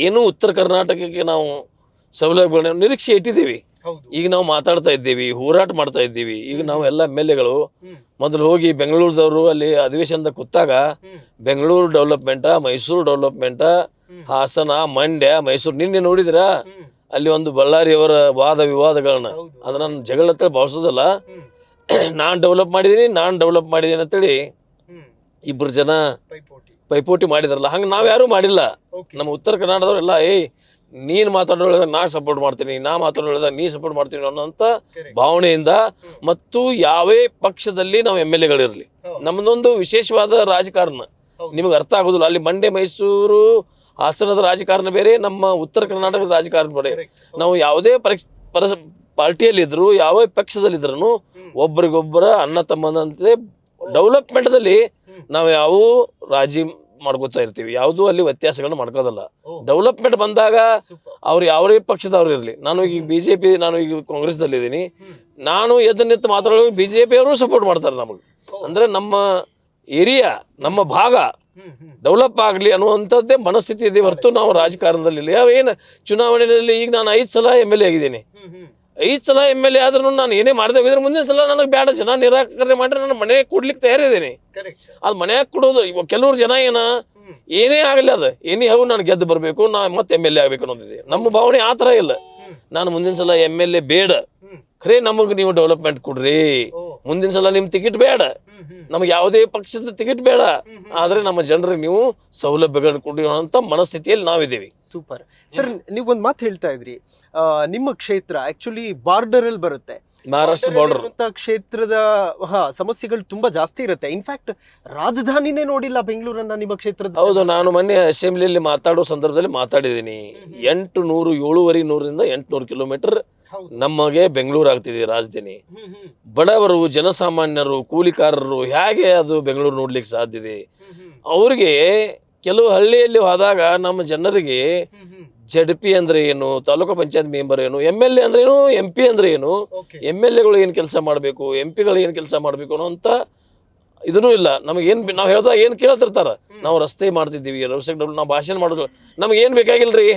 ಏನು ಉತ್ತರ ಕರ್ನಾಟಕಕ್ಕೆ ನಾವು ಸೌಲಭ್ಯಗಳನ್ನ ನಿರೀಕ್ಷೆ ಇಟ್ಟಿದ್ದೀವಿ. ಈಗ ನಾವು ಮಾತಾಡ್ತಾ ಇದ್ದೀವಿ, ಹೋರಾಟ ಮಾಡ್ತಾ ಇದ್ದೀವಿ. ಈಗ ನಾವು ಎಲ್ಲ MLAಗಳು ಮೊದಲು ಹೋಗಿ ಬೆಂಗಳೂರದವರು ಅಲ್ಲಿ ಅಧಿವೇಶನದ ಕೂತಾಗ ಬೆಂಗಳೂರು ಡೆವಲಪ್ಮೆಂಟ, ಮೈಸೂರು ಡೆವಲಪ್ಮೆಂಟ, ಹಾಸನ, ಮಂಡ್ಯ, ಮೈಸೂರು ನಿನ್ನೆ ನೋಡಿದ್ರ ಅಲ್ಲಿ ಒಂದು ಬಳ್ಳಾರಿಯವರ ವಾದ ವಿವಾದಗಳನ್ನ ಅದು ನಾನು ಜಗಳ ಅಂತೇಳಿ ಭಾವಿಸೋದಲ್ಲ. ನಾನು ಡೆವಲಪ್ ಮಾಡಿದ್ದೀನಿ ಅಂತೇಳಿ ಇಬ್ಬರು ಜನ ಪೈಪೋಟಿ ಮಾಡಿದಾರಲ್ಲ, ಹಂಗೆ ನಾವು ಯಾರೂ ಮಾಡಿಲ್ಲ. ನಮ್ಮ ಉತ್ತರ ಕರ್ನಾಟಕದವರೆಲ್ಲ ನೀನು ಮಾತಾಡೋದಾಗ ನಾ ಸಪೋರ್ಟ್ ಮಾಡ್ತೀನಿ, ನಾ ಮಾತಾಡೋದಾಗ ನೀ ಸಪೋರ್ಟ್ ಮಾಡ್ತೀನಿ ಅನ್ನೋಂಥ ಭಾವನೆಯಿಂದ ಮತ್ತು ಯಾವೇ ಪಕ್ಷದಲ್ಲಿ ನಾವು MLAಗಳಿರಲಿ ನಮ್ಮದೊಂದು ವಿಶೇಷವಾದ ರಾಜಕಾರಣ ನಿಮಗೆ ಅರ್ಥ ಆಗೋದಿಲ್ಲ. ಅಲ್ಲಿ ಮಂಡ್ಯ, ಮೈಸೂರು, ಹಾಸನದ ರಾಜಕಾರಣ ಬೇರೆ, ನಮ್ಮ ಉತ್ತರ ಕರ್ನಾಟಕದ ರಾಜಕಾರಣ ಬೇರೆ. ನಾವು ಯಾವುದೇ ಪಾರ್ಟಿಯಲ್ಲಿದ್ರು ಯಾವ ಪಕ್ಷದಲ್ಲಿದ್ರು ಒಬ್ರಿಗೊಬ್ಬರ ಅಣ್ಣ ತಮ್ಮನಂತೆ ಡೆವಲಪ್ಮೆಂಟ್ದಲ್ಲಿ ನಾವು ಯಾವ ರಾಜಿ ಮಾಡ್ಕೋತಾ ಇರ್ತೀವಿ, ಯಾವುದೂ ಅಲ್ಲಿ ವ್ಯತ್ಯಾಸಗಳನ್ನ ಮಾಡ್ಕೋದಲ್ಲ. ಡೆವಲಪ್ಮೆಂಟ್ ಬಂದಾಗ ಅವ್ರು ಯಾವೇ ಪಕ್ಷದವ್ರು ಇರಲಿ, ನಾನು ಈಗ BJP, ನಾನು ಈಗ ಕಾಂಗ್ರೆಸ್ದಲ್ಲಿದ್ದೀನಿ, ನಾನು ಎದ್ದು ಮಾತಾಡೋ BJP ಅವರು ಸಪೋರ್ಟ್ ಮಾಡ್ತಾರೆ ನಮಗೆ. ಅಂದ್ರೆ ನಮ್ಮ ಏರಿಯಾ, ನಮ್ಮ ಭಾಗ ಡೆವಲಪ್ ಆಗಲಿ ಅನ್ನುವಂಥದ್ದೇ ಮನಸ್ಥಿತಿ ಇದೆ ಹೊರತು ನಾವು ರಾಜಕಾರಣದಲ್ಲಿ ಏನು ಚುನಾವಣೆಯಲ್ಲಿ ಈಗ ನಾನು 5 ಸಲ MLA ಆಗಿದ್ದೀನಿ. 5 ಸಲ MLA ಆದ್ರೂ ನಾನು ಏನೇ ಮಾಡದೆ ಹೋಗಿದ್ರೆ ಮುಂದಿನ ಸಲ ನನಗೆ ಬೇಡ, ಜನ ನಿರಾಕರಣೆ ಮಾಡಿದ್ರೆ ನಾನು ಮನೆ ಕೊಡ್ಲಿಕ್ಕೆ ತಯಾರಿದ್ದೀನಿ. ಅದು ಮನೆಯಾಗ ಕೊಡೋದು. ಇವಾಗ ಕೆಲವ್ರು ಜನ ಏನೇ ಆಗಲಿ ಅದು ಏನೇ ಹಾಗೂ ನಾನು ಗೆದ್ದು ಬರಬೇಕು, ನಾನು ಮತ್ತೆ MLA ಆಗ್ಬೇಕು ಅನ್ನೋದಿದೆ. ನಮ್ಮ ಭಾವನೆ ಆ ಥರ ಇಲ್ಲ. ನಾನು ಮುಂದಿನ ಸಲ MLA ಬೇಡ, ಖರೇ ನಮಗೆ ನೀವು ಡೆವಲಪ್ಮೆಂಟ್ ಕೊಡ್ರಿ, ಮುಂದಿನ ಸಲ ನಿಮ್ ಟಿಕೆಟ್ ಬೇಡ, ನಮ್ಗೆ ಯಾವುದೇ ಪಕ್ಷದ ಟಿಕೆಟ್ ಬೇಡ, ಆದ್ರೆ ನಮ್ಮ ಜನರಿಗೆ ನೀವು ಸೌಲಭ್ಯಗಳನ್ನು ಕೊಡಿ ಅಂತ ಮನಸ್ಥಿತಿಯಲ್ಲಿ ನಾವಿದ್ದೀವಿ. Super sir. ನೀವು ಒಂದು ಮಾತು ಹೇಳ್ತಾ ಇದ್ರಿ, ನಿಮ್ಮ ಕ್ಷೇತ್ರ ಆಕ್ಚುಲಿ ಬಾರ್ಡರ್ ಅಲ್ಲಿ ಬರುತ್ತೆ, ಮಹಾರಾಷ್ಟ್ರ ಬಾರ್ಡರ್ ಕ್ಷೇತ್ರದ ಸಮಸ್ಯೆಗಳು ತುಂಬಾ ಜಾಸ್ತಿ ಇರುತ್ತೆ. ಇನ್ಫ್ಯಾಕ್ಟ್ ರಾಜಧಾನಿನೇ ನೋಡಿಲ್ಲ ಬೆಂಗಳೂರನ್ನ ನಿಮ್ಮ ಕ್ಷೇತ್ರದ. ಹೌದು, ನಾನು ಮೊನ್ನೆ ಅಸೆಂಬ್ಲಿಯಲ್ಲಿ ಮಾತಾಡೋ ಸಂದರ್ಭದಲ್ಲಿ ಮಾತಾಡಿದ್ದೀನಿ. 700 800 ಕಿಲೋಮೀಟರ್ ನಮಗೆ ಬೆಂಗಳೂರು ಆಗ್ತಿದೆ ರಾಜಧಾನಿ. ಬಡವರು, ಜನಸಾಮಾನ್ಯರು, ಕೂಲಿಕಾರರು ಹೇಗೆ ಅದು ಬೆಂಗಳೂರು ನೋಡ್ಲಿಕ್ಕೆ ಸಾಧ್ಯ ಇದೆ? ಅವ್ರಿಗೆ ಕೆಲವು ಹಳ್ಳಿಯಲ್ಲಿ ಹೋದಾಗ ನಮ್ಮ ಜನರಿಗೆ ZP ಅಂದ್ರೆ ಏನು, ತಾಲೂಕು ಪಂಚಾಯತ್ ಮೆಂಬರ್ ಏನು, MLA ಅಂದ್ರೆ ಏನು, MP ಅಂದ್ರೆ ಏನು, MLAಗಳು ಏನು ಕೆಲಸ ಮಾಡಬೇಕು, MP ಗಳು ಏನು ಕೆಲಸ ಮಾಡಬೇಕು ಅನ್ನೋಂಥ ಇದೂ ಇಲ್ಲ. ನಮಗೇನು ನಾವು ಹೇಳ್ದಾಗ ಏನು ಕೇಳ್ತಿರ್ತಾರ, ನಾವು ರಸ್ತೆ ಮಾಡ್ತಿದ್ದೀವಿ, ನಾವು ಭಾಷಣ ಮಾಡೋದು, ನಮಗೇನು ಬೇಕಾಗಿಲ್ರಿ.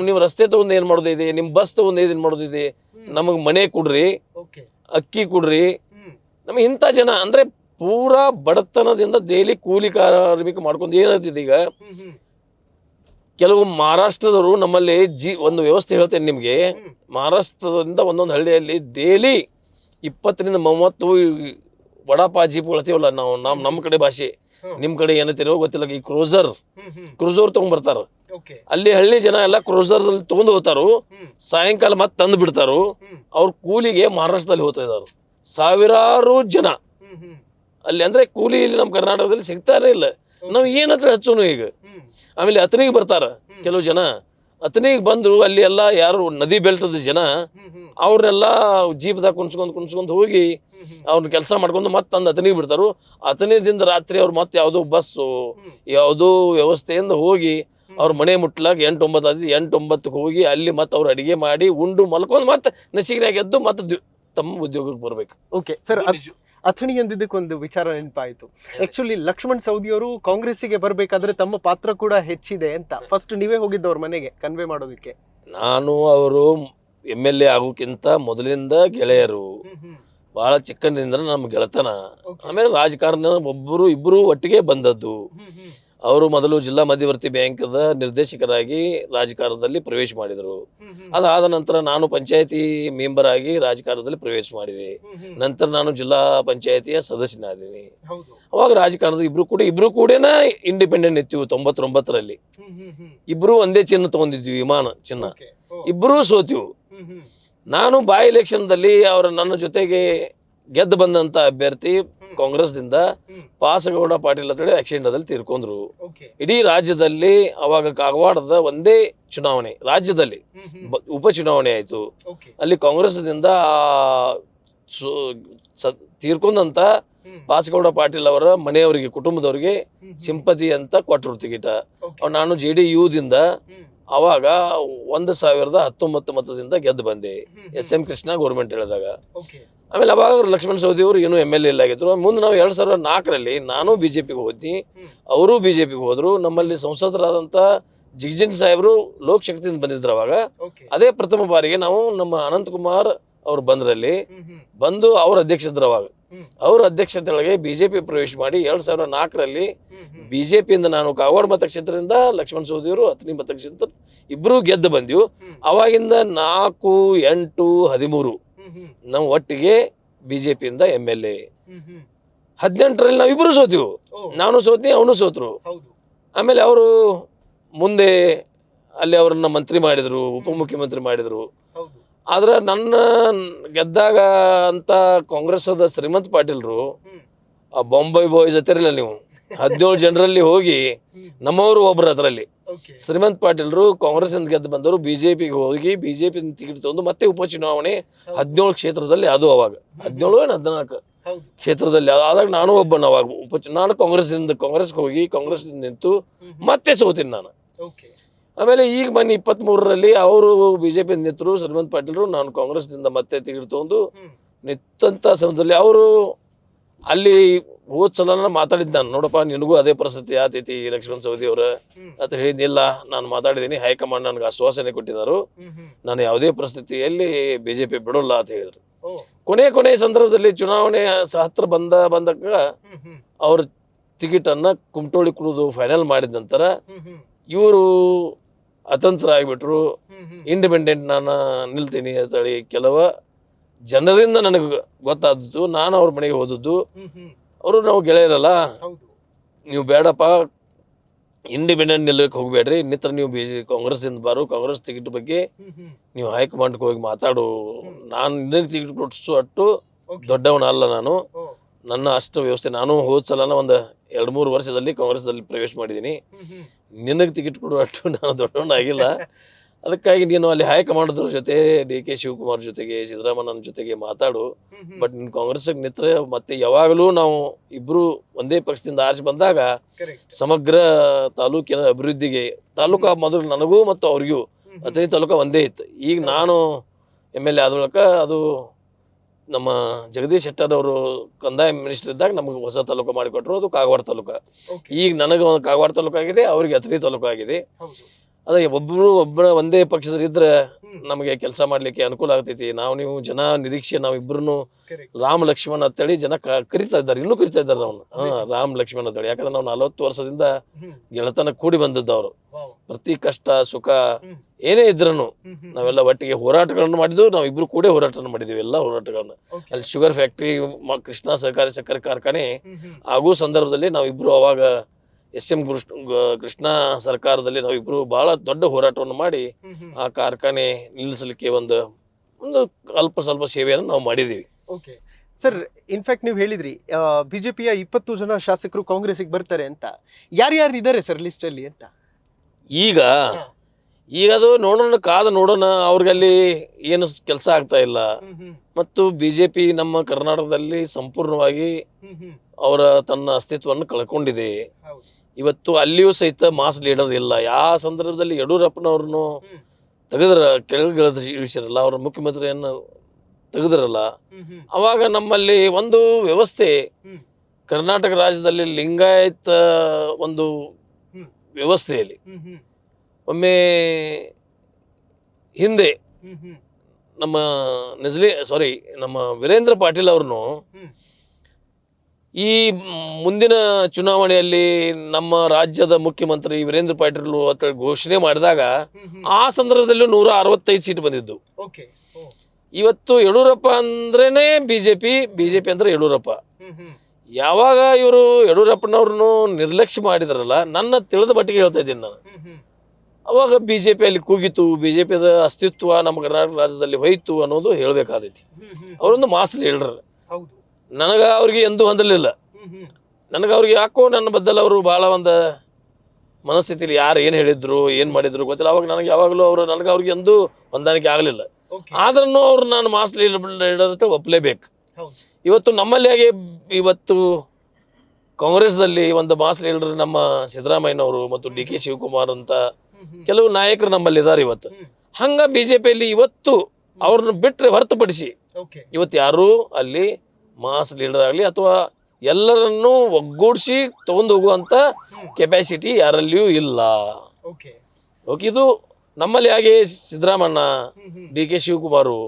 ನೀವು ರಸ್ತೆ ತಗೊಂಡು ಏನು ಮಾಡೋದಿದೆ, ನಿಮ್ಮ ಬಸ್ ತಗೊಂಡು ಏನು ಮಾಡೋದಿದೆ, ನಮಗೆ ಮನೆ ಕೊಡ್ರಿ, ಅಕ್ಕಿ ಕೊಡ್ರಿ. ನಮಗೆ ಇಂಥ ಜನ ಅಂದ್ರೆ ಪೂರಾ ಬಡತನದಿಂದ ಡೈಲಿ ಕೂಲಿ ಕಾರ್ಮಿಕ ಮಾಡ್ಕೊಂಡು ಏನಾಗ್ತಿದೆ ಈಗ. ಕೆಲವು ಮಹಾರಾಷ್ಟ್ರದವರು ನಮ್ಮಲ್ಲಿ ಒಂದು ವ್ಯವಸ್ಥೆ ಹೇಳ್ತೇನೆ ನಿಮಗೆ. ಮಹಾರಾಷ್ಟ್ರದಿಂದ ಒಂದೊಂದು ಹಳ್ಳಿಯಲ್ಲಿ ಡೈಲಿ 20 ರಿಂದ 30 ವಡಾಪಾ ಜೀಪ್ ಹೇಳ್ತೀವಲ್ಲ ನಾವು, ನಮ್ಮ ಕಡೆ ಭಾಷೆ, ನಿಮ್ಮ ಕಡೆ ಏನಂತೀರೋ ಗೊತ್ತಿಲ್ಲ, ಈ ಕ್ರೂಸರ್ ತಗೊಂಡ್ಬರ್ತಾರ. ಅಲ್ಲಿ ಹಳ್ಳಿ ಜನ ಎಲ್ಲ ಕ್ರೂಸರ್ದಲ್ಲಿ ತಗೊಂಡು ಹೋಗ್ತಾರು, ಸಾಯಂಕಾಲ ಮತ್ತೆ ತಂದು ಬಿಡ್ತಾರು. ಅವ್ರ ಕೂಲಿಗೆ ಮಹಾರಾಷ್ಟ್ರದಲ್ಲಿ ಹೋಗ್ತಾ ಇದ್ದಾರೆ ಸಾವಿರಾರು ಜನ ಅಲ್ಲಿ. ಅಂದ್ರೆ ಕೂಲಿ ಇಲ್ಲಿ ನಮ್ಮ ಕರ್ನಾಟಕದಲ್ಲಿ ಸಿಗ್ತಾನೆ ಇಲ್ಲ. ನಾವು ಏನತ್ರ ಹಚ್ಚೋನು ಈಗ. ಆಮೇಲೆ ಅತನಿಗೆ ಬರ್ತಾರ ಕೆಲವು ಜನ, ಅತನಿಗೆ ಬಂದ್ರು ಅಲ್ಲಿ ಎಲ್ಲ ಯಾರು ನದಿ ಬೆಲ್ಟದ ಜನ, ಅವ್ರನ್ನೆಲ್ಲ ಜೀಪ್ದಾಗ ಕುಣ್ಸ್ಕೊಂಡು ಹೋಗಿ ಅವ್ರನ್ನ ಕೆಲಸ ಮಾಡ್ಕೊಂಡು ಮತ್ತೆ ತಂದು ಅತನಿಗೆ ಬಿಡ್ತಾರು. ಅತನಿದಿಂದ ರಾತ್ರಿ ಅವ್ರು ಮತ್ತೆ ಯಾವುದೋ ಬಸ್ಸು ಯಾವುದೋ ವ್ಯವಸ್ಥೆಯಿಂದ ಹೋಗಿ ಅವ್ರ ಮನೆ ಮುಟ್ಲಾಗ 8-9 ಆದ 8-9ಕ್ಕೆ ಹೋಗಿ ಅಲ್ಲಿ ಮತ್ತೆ ಅವ್ರು ಅಡಿಗೆ ಮಾಡಿ ಉಂಡು ಮಲ್ಕೊಂಡು ಮತ್ತೆ ನಸಿಗಿನಾಗ ಎದ್ದು ಮತ್ತೆ ತಮ್ಮ ಉದ್ಯೋಗಕ್ಕೆ ಬರ್ಬೇಕು. ಓಕೆ ಸರ್, ಅಥಣಿ ಎಂದಿದ್ದಕ್ಕೊಂದು ವಿಚಾರ ನೆನಪಾಯಿತು. ಆಕ್ಚುಲಿ ಲಕ್ಷ್ಮಣ್ ಸವದಿಯವರು ಕಾಂಗ್ರೆಸ್ಸಿಗೆ ಬರ್ಬೇಕಾದ್ರೆ ತಮ್ಮ ಪಾತ್ರ ಕೂಡ ಹೆಚ್ಚಿದೆ ಅಂತ ಫಸ್ಟ್ ನೀವೇ ಹೋಗಿದ್ದವ್ರ ಮನೆಗೆ ಕನ್ವೆ ಮಾಡೋದಕ್ಕೆ. ನಾನು ಅವರು MLA ಆಗೋಕ್ಕಿಂತ ಮೊದಲಿಂದ ಗೆಳೆಯರು, ಬಹಳ ಚಿಕ್ಕನಿಂದ ನಮ್ಮ ಗೆಳತನ. ಆಮೇಲೆ ರಾಜಕಾರಣ ಇಬ್ಬರು ಒಟ್ಟಿಗೆ ಬಂದದ್ದು. ಅವರು ಮೊದಲು ಜಿಲ್ಲಾ ಮಧ್ಯವರ್ತಿ ಬ್ಯಾಂಕ್ದ ನಿರ್ದೇಶಕರಾಗಿ ರಾಜಕಾರಣದಲ್ಲಿ ಪ್ರವೇಶ ಮಾಡಿದರು. ಅದಾದ ನಂತರ ನಾನು ಪಂಚಾಯತಿ ಮೆಂಬರ್ ಆಗಿ ರಾಜಕಾರಣದಲ್ಲಿ ಪ್ರವೇಶ ಮಾಡಿದೆ. ನಂತರ ನಾನು ಜಿಲ್ಲಾ ಪಂಚಾಯತಿಯ ಸದಸ್ಯನಾದ್ದೀನಿ. ಅವಾಗ ರಾಜಕಾರಣದ ಇಬ್ರು ಕೂಡೇನ ಇಂಡಿಪೆಂಡೆಂಟ್ ಇರ್ತೀವಿ. 99ರಲ್ಲಿ ಇಬ್ರು ಒಂದೇ ಚಿನ್ನ ತಗೊಂಡಿದ್ವಿ, ವಿಮಾನ ಚಿನ್ನ. ಇಬ್ಬರೂ ಸೋತೀವಿ. ನಾನು ಬೈ ಎಲೆಕ್ಷನ್ದಲ್ಲಿ ನನ್ನ ಜೊತೆಗೆ ಗೆದ್ದು ಬಂದಂತ ಅಭ್ಯರ್ಥಿ ಕಾಂಗ್ರೆಸ್ದಿಂದ ಪಾಸಗೌಡ ಪಾಟೀಲ್ ಅಂತೇಳಿ ಆಕ್ಸಿಡೆಂಟದಲ್ಲಿ ತೀರ್ಕೊಂಡ್ರು. ಇಡೀ ರಾಜ್ಯದಲ್ಲಿ ಅವಾಗ ಕಾಗವಾಡದ ಒಂದೇ ಚುನಾವಣೆ, ರಾಜ್ಯದಲ್ಲಿ ಉಪಚುನಾವಣೆ ಆಯ್ತು. ಅಲ್ಲಿ ಕಾಂಗ್ರೆಸ್ದಿಂದ ತೀರ್ಕೊಂಡಂತ ಪಾಸಗೌಡ ಪಾಟೀಲ್ ಅವರ ಮನೆಯವರಿಗೆ, ಕುಟುಂಬದವರಿಗೆ ಸಿಂಪತಿ ಅಂತ ಕೊಟ್ಟರು ಟಿಕೆಟ್. ನಾನು JDU-ದಿಂದ ಅವಾಗ 1019 ಮತದಿಂದ ಗೆದ್ದು ಬಂದೆ, SM ಕೃಷ್ಣ ಗೌರ್ಮೆಂಟ್ ಹೇಳಿದಾಗ. ಆಮೇಲೆ ಅವಾಗ ಲಕ್ಷ್ಮಣ್ ಸವದಿ ಅವರು ಏನು MLA ಇಲ್ಲ ಆಗಿದ್ರು. ಮುಂದೆ ನಾವು 2004ರಲ್ಲಿ ನಾನು BJPಗೆ ಹೋದ್ನಿ, ಅವರು BJPಗೆ ಹೋದ್ರು. ನಮ್ಮಲ್ಲಿ ಸಂಸದರಾದಂಥ ಜಿಗ್ಜಿನ್ ಸಾಹೇಬರು ಲೋಕಶಕ್ತಿಯಿಂದ ಬಂದಿದ್ರು. ಅವಾಗ ಅದೇ ಪ್ರಥಮ ಬಾರಿಗೆ ನಾವು ನಮ್ಮ ಅನಂತಕುಮಾರ್ ಅವ್ರು ಬಂದು ಅವ್ರ ಅಧ್ಯಕ್ಷದ್ರು. ಅವಾಗ ಅವ್ರ ಅಧ್ಯಕ್ಷತೆಯೊಳಗೆ BJP ಪ್ರವೇಶ ಮಾಡಿ 2004ರಲ್ಲಿ BJPಯಿಂದ ನಾನು ಕಾಗವಾಡ ಮತಕ್ಷೇತ್ರದಿಂದ ಲಕ್ಷ್ಮಣ್ ಸವದಿಯವರು ಅಥಣಿ ಮತಕ್ಷೇತ್ರ ಇಬ್ಬರು ಗೆದ್ದು ಬಂದಿವು. ಅವಾಗಿಂದ 4, 8, 13 ನಾವು ಒಟ್ಟಿಗೆ BJPಯಿಂದ MLA. 18ರಲ್ಲಿ ನಾವು ಇಬ್ಬರು ಸೋತಿವು. ನಾನು ಸೋತ್ನಿ, ಅವನು ಸೋತರು. ಆಮೇಲೆ ಅವರು ಮುಂದೆ ಅಲ್ಲಿ ಅವ್ರನ್ನ ಮಂತ್ರಿ ಮಾಡಿದ್ರು, ಉಪಮುಖ್ಯಮಂತ್ರಿ ಮಾಡಿದ್ರು. ಆದ್ರೆ ನನ್ನ ಗೆದ್ದಾಗ ಅಂತ ಕಾಂಗ್ರೆಸ್ದ ಶ್ರೀಮಂತ್ ಪಾಟೀಲ್ರು, ಆ ಬಾಂಬೆ ಬಾಯ್ಸ್ ಹತ್ತಿರಲ್ಲ ನೀವು, 17 ಜನರಲ್ಲಿ ಹೋಗಿ ನಮ್ಮವರು ಒಬ್ರು ಅದರಲ್ಲಿ ಶ್ರೀಮಂತ್ ಪಾಟೀಲ್ರು ಕಾಂಗ್ರೆಸ್ ಇಂದ ಗೆದ್ದು ಬಂದವರು BJPಗೆ ಹೋಗಿ BJP ಟಿಕೆಟ್ ತಗೊಂಡು ಮತ್ತೆ ಉಪಚುನಾವಣೆ 17 ಕ್ಷೇತ್ರದಲ್ಲಿ, ಅದು ಅವಾಗ 17-14 ಕ್ಷೇತ್ರದಲ್ಲಿ ಆದಾಗ ನಾನು ಒಬ್ಬನ. ಅವಾಗ ನಾನು ಕಾಂಗ್ರೆಸ್ಗೆ ಹೋಗಿ ಕಾಂಗ್ರೆಸ್ನಿಂದ ನಿಂತು ಮತ್ತೆ ಸೋತೀನಿ ನಾನು. ಆಮೇಲೆ ಈಗ ಬನ್ನಿ 23ರಲ್ಲಿ ಅವರು BJP ನಿಂತರು ಶ್ರೀಮಂತ್ ಪಾಟೀಲ್ರು, ನಾನು ಕಾಂಗ್ರೆಸ್ನಿಂದ ಮತ್ತೆ ಟಿಕೆಟ್ ತಗೊಂಡು ನಿಂತಂತ ಸಮಯದಲ್ಲಿ ಅವರು ಅಲ್ಲಿ ಹೋದ್ ಸಲ ಮಾತಾಡಿದ್ದು ನಾನು, ನೋಡಪ್ಪ ನಿನಗೂ ಅದೇ ಪರಿಸ್ಥಿತಿ ಆತೈತಿ ಲಕ್ಷ್ಮಣ್ ಸವದಿ ಅವ್ರ ಅಂತ ಹೇಳಿದ್ನಿಲ್ಲ. ನಾನು ಮಾತಾಡಿದ್ದೀನಿ, ಹೈಕಮಾಂಡ್ ನನಗೆ ಆಶ್ವಾಸನೆ ಕೊಟ್ಟಿದ್ದಾರೆ, ನಾನು ಯಾವುದೇ ಪರಿಸ್ಥಿತಿಯಲ್ಲಿ BJP ಬಿಡೋಲ್ಲ ಅಂತ ಹೇಳಿದ್ರು. ಕೊನೆ ಸಂದರ್ಭದಲ್ಲಿ ಚುನಾವಣೆ ಹತ್ರ ಬಂದಾಗ ಅವ್ರ ಟಿಕೆಟ್ ಅನ್ನ ಕುಮಟೋಳಿ ಕುಡಿದು ಫೈನಲ್ ಮಾಡಿದ ನಂತರ ಇವರು ಅತಂತ್ರ ಆಗಿಬಿಟ್ರು. ಇಂಡಿಪೆಂಡೆಂಟ್ ನಾನು ನಿಲ್ತೀನಿ ಅಂತೇಳಿ ಕೆಲವ ಜನರಿಂದ ನನಗೆ ಗೊತ್ತಾದದ್ದು. ನಾನು ಅವ್ರ ಮನೆಗೆ ಹೋದದ್ದು. ಅವರು ನಾವು ಗೆಳೆಯರಲ್ಲ, ನೀವು ಬೇಡಪ್ಪ ಇಂಡಿಪೆಂಡೆಂಟ್ ನಿಲ್ಲಕ್ಕೆ ಹೋಗಬೇಡ್ರಿ, ಇನ್ನಿತರ ನೀವು ಕಾಂಗ್ರೆಸ್ಸಿಂದ ಬಾರು, ಕಾಂಗ್ರೆಸ್ ಟಿಕೆಟ್ ಬಗ್ಗೆ ನೀವು ಹೈಕಮಾಂಡ್ಗೆ ಹೋಗಿ ಮಾತಾಡು, ನಾನು ಇನ್ನೊಂದು ಟಿಕೆಟ್ ಕೊಡಿಸು ಅಟ್ಟು ದೊಡ್ಡವನಲ್ಲ ನಾನು, ನನ್ನ ಅಷ್ಟು ವ್ಯವಸ್ಥೆ, ನಾನು ಹೋದ ಸಲನ ಒಂದು 2-3 ವರ್ಷದಲ್ಲಿ ಕಾಂಗ್ರೆಸ್ದಲ್ಲಿ ಪ್ರವೇಶ ಮಾಡಿದ್ದೀನಿ, ನಿನಗೆ ಟಿಕೆಟ್ ಕೊಡು ಅಷ್ಟು ನಾನು ದೊಡ್ಡವನಾಗಿಲ್ಲ. ಅದಕ್ಕಾಗಿ ನೀನು ಅಲ್ಲಿ ಹೈಕಮಾಂಡ್ದ್ರ ಜೊತೆ DK ಶಿವಕುಮಾರ್ ಜೊತೆಗೆ ಸಿದ್ದರಾಮಯ್ಯನ ಜೊತೆಗೆ ಮಾತಾಡು, ಬಟ್ ನೀನು ಕಾಂಗ್ರೆಸ್ಗೆ ನಿಂತರೆ ಮತ್ತೆ ಯಾವಾಗಲೂ ನಾವು ಇಬ್ಬರು ಒಂದೇ ಪಕ್ಷದಿಂದ ಆರಿಸಿ ಬಂದಾಗ ಸಮಗ್ರ ತಾಲೂಕಿನ ಅಭಿವೃದ್ಧಿಗೆ, ತಾಲೂಕು ಮೊದಲು ನನಗೂ ಮತ್ತು ಅವ್ರಿಗೂ 15 ತಾಲೂಕು ಒಂದೇ ಇತ್ತು. ಈಗ ನಾನು MLA ಆದ ಮೂಲಕ ಅದು ನಮ್ಮ ಜಗದೀಶ್ ಶೆಟ್ಟರ್ ಅವರು ಕಂದಾಯ ಮಿನಿಸ್ಟರ್ ಇದ್ದಾಗ ನಮಗೆ ಹೊಸ ತಾಲೂಕು ಮಾಡಿಕೊಟ್ರು, ಅದು ಕಾಗವಾಡ ತಾಲೂಕು. ಈಗ ನನಗೆ ಒಂದು ಕಾಗವಾಡ ತಾಲೂಕು ಆಗಿದೆ, ಅವ್ರಿಗೆ ಅಥಣಿ ತಾಲೂಕು ಆಗಿದೆ. ಅದೇ ಒಬ್ಬರ ಒಂದೇ ಪಕ್ಷದಲ್ಲಿದ್ರೆ ನಮಗೆ ಕೆಲಸ ಮಾಡ್ಲಿಕ್ಕೆ ಅನುಕೂಲ ಆಗ್ತೈತಿ. ನೀವು ಜನ ನಿರೀಕ್ಷೆ, ನಾವಿಬ್ಬರು ರಾಮ್ ಲಕ್ಷ್ಮಣ್ ಅಂತೇಳಿ ಜನ ಕರಿತಾ ಇದ್ದಾರೆ, ಇನ್ನೂ ಕರಿತಾ ಇದ್ದಾರೆ ನಾವು ರಾಮ್ ಲಕ್ಷ್ಮಣ್ ಅಂತೇಳಿ. ಯಾಕಂದ್ರೆ ನಾವು 40 ವರ್ಷದಿಂದ ಗೆಳತನ ಕೂಡಿ ಬಂದದ್ದು. ಅವರು ಪ್ರತಿ ಕಷ್ಟ ಸುಖ ಏನೇ ಇದ್ರೂ ನಾವೆಲ್ಲ ಒಟ್ಟಿಗೆ ಹೋರಾಟಗಳನ್ನು ಮಾಡಿದ್ವು, ನಾವಿಬ್ರು ಕೂಡ ಹೋರಾಟ ಮಾಡಿದೀವಿ, ಎಲ್ಲ ಹೋರಾಟಗಳನ್ನ. ಅಲ್ಲಿ ಶುಗರ್ ಫ್ಯಾಕ್ಟ್ರಿ, ಕೃಷ್ಣ ಸಹಕಾರಿ ಸಕ್ಕರೆ ಕಾರ್ಖಾನೆ ಆಗೋ ಸಂದರ್ಭದಲ್ಲಿ ನಾವಿಬ್ರು ಅವಾಗ SM ಕೃಷ್ಣ ಸರ್ಕಾರದಲ್ಲಿ ನಾವಿಬ್ರು ಬಹಳ ದೊಡ್ಡ ಹೋರಾಟವನ್ನು ಮಾಡಿ ಆ ಕಾರ್ಖಾನೆ ನಿಲ್ಲಿಸಲಿಕ್ಕೆ ಒಂದು ಅಲ್ಪ ಸ್ವಲ್ಪ ಸೇವೆಯನ್ನು ನಾವು ಮಾಡಿದೀವಿ. ಓಕೆ ಸರ್, ಇನ್ಫ್ಯಾಕ್ಟ್ ನೀವು ಹೇಳಿದ್ರಿ ಬಿಜೆಪಿಯ 20 ಜನ ಶಾಸಕರು ಕಾಂಗ್ರೆಸ್ಗೆ ಬರ್ತಾರೆ ಅಂತ. ಯಾರ್ಯಾರು ಇದ್ದಾರೆ ಸರ್ ಲಿಸ್ಟ್ ಅಲ್ಲಿ ಅಂತ? ಈಗ ಅದು ನೋಡೋಣ, ಕಾದ ನೋಡೋಣ. ಅವ್ರಿಗಲ್ಲಿ ಏನು ಕೆಲಸ ಆಗ್ತಾ ಇಲ್ಲ, ಮತ್ತು ಬಿಜೆಪಿ ನಮ್ಮ ಕರ್ನಾಟಕದಲ್ಲಿ ಸಂಪೂರ್ಣವಾಗಿ ಅವರ ತನ್ನ ಅಸ್ತಿತ್ವವನ್ನು ಕಳ್ಕೊಂಡಿದೆ. ಇವತ್ತು ಅಲ್ಲಿಯೂ ಸಹಿತ ಮಾಸ್ ಲೀಡರ್ ಇಲ್ಲ. ಯಾವ ಸಂದರ್ಭದಲ್ಲಿ ಯಡಿಯೂರಪ್ಪನವ್ರನ್ನು ಕೆಳಗಿಳಿದ ಇಳಿಸಿರಲ್ಲ, ಅವ್ರ ಮುಖ್ಯಮಂತ್ರಿಯನ್ನು ತೆಗೆದಿರಲ್ಲ, ಅವಾಗ ನಮ್ಮಲ್ಲಿ ಒಂದು ವ್ಯವಸ್ಥೆ, ಕರ್ನಾಟಕ ರಾಜ್ಯದಲ್ಲಿ ಲಿಂಗಾಯತ ಒಂದು ವ್ಯವಸ್ಥೆಯಲ್ಲಿ ಒಮ್ಮೆ ಹಿಂದೆ ನಮ್ಮ ವೀರೇಂದ್ರ ಪಾಟೀಲ್ ಅವ್ರನ್ನು ಈ ಮುಂದಿನ ಚುನಾವಣೆಯಲ್ಲಿ ನಮ್ಮ ರಾಜ್ಯದ ಮುಖ್ಯಮಂತ್ರಿ ವೀರೇಂದ್ರ ಪಾಟೀಲ್ ಅಂತ ಘೋಷಣೆ ಮಾಡಿದಾಗ ಆ ಸಂದರ್ಭದಲ್ಲೂ 165 ಸೀಟ್ ಬಂದಿದ್ದು. ಇವತ್ತು ಯಡಿಯೂರಪ್ಪ ಅಂದ್ರೇನೆ ಬಿಜೆಪಿ ಅಂದ್ರೆ ಯಡಿಯೂರಪ್ಪ. ಯಾವಾಗ ಇವರು ಯಡಿಯೂರಪ್ಪನವ್ರನ್ನು ನಿರ್ಲಕ್ಷ್ಯ ಮಾಡಿದ್ರಲ್ಲ, ನನ್ನ ತಿಳಿದ ಮಟ್ಟಿಗೆ ಹೇಳ್ತಾ ಇದ್ದೀನಿ ನಾನು, ಅವಾಗ ಬಿಜೆಪಿಯಲ್ಲಿ ಕೂಗಿತು, ಬಿಜೆಪಿದ ಅಸ್ತಿತ್ವ ನಮ್ಮ ಕರ್ನಾಟಕ ರಾಜ್ಯದಲ್ಲಿ ಹೋಯ್ತು ಅನ್ನೋದು ಹೇಳ್ಬೇಕಾದೈತಿ. ಅವರೊಂದು ಮಾಸ್ ಲೀಡರ್. ನನಗೆ ಅವ್ರಿಗೆ ಎಂದೂ ಹೊಂದಲಿಲ್ಲ. ನನಗೆ ಅವ್ರಿಗೆ ಯಾಕೋ ನನ್ನ ಬದ್ದಲು ಅವರು ಭಾಳ ಒಂದು ಮನಸ್ಥಿತಿಲಿ ಯಾರು ಏನು ಹೇಳಿದ್ರು ಏನು ಮಾಡಿದ್ರು ಗೊತ್ತಿಲ್ಲ. ಅವಾಗ ನನಗೆ ಯಾವಾಗಲೂ ಅವ್ರಿಗೆ ಎಂದೂ ಹೊಂದಾಣಿಕೆ ಆಗಲಿಲ್ಲ. ಆದ್ರೂ ಅವ್ರು ನಾನು ಮಾಸ್ ಲೀಡರ್ ಅಂತ ಒಪ್ಪಲೇಬೇಕು. ಇವತ್ತು ನಮ್ಮಲ್ಲಿ ಹಾಗೆ ಇವತ್ತು ಕಾಂಗ್ರೆಸ್ದಲ್ಲಿ ಒಂದು ಮಾಸ್ ಲೀಡರ್ ನಮ್ಮ ಸಿದ್ದರಾಮಯ್ಯನವರು ಮತ್ತು DK ಶಿವಕುಮಾರ್ ಅಂತ ಕೆಲವು ನಾಯಕರು ನಮ್ಮಲ್ಲಿ ಇದ್ದಾರೆ. ಇವತ್ತು ಹಂಗ ಬಿಜೆಪಿಯಲ್ಲಿ ಇವತ್ತು ಅವ್ರನ್ನ ಬಿಟ್ಟರೆ ಹೊರತುಪಡಿಸಿ ಇವತ್ತು ಯಾರು ಅಲ್ಲಿ ಮಾಸ್ ಲೀಡರ್ ಆಗಲಿ ಅಥವಾ ಎಲ್ಲರನ್ನೂ ಒಗ್ಗೂಡಿಸಿ ತಗೊಂಡು ಹೋಗುವಂಥ ಕೆಪಾಸಿಟಿ ಯಾರಲ್ಲಿಯೂ ಇಲ್ಲ. ಓಕೆ, ಇದು ನಮ್ಮಲ್ಲಿ ಹಾಗೆ ಸಿದ್ದರಾಮಣ್ಣ, DK ಶಿವಕುಮಾರು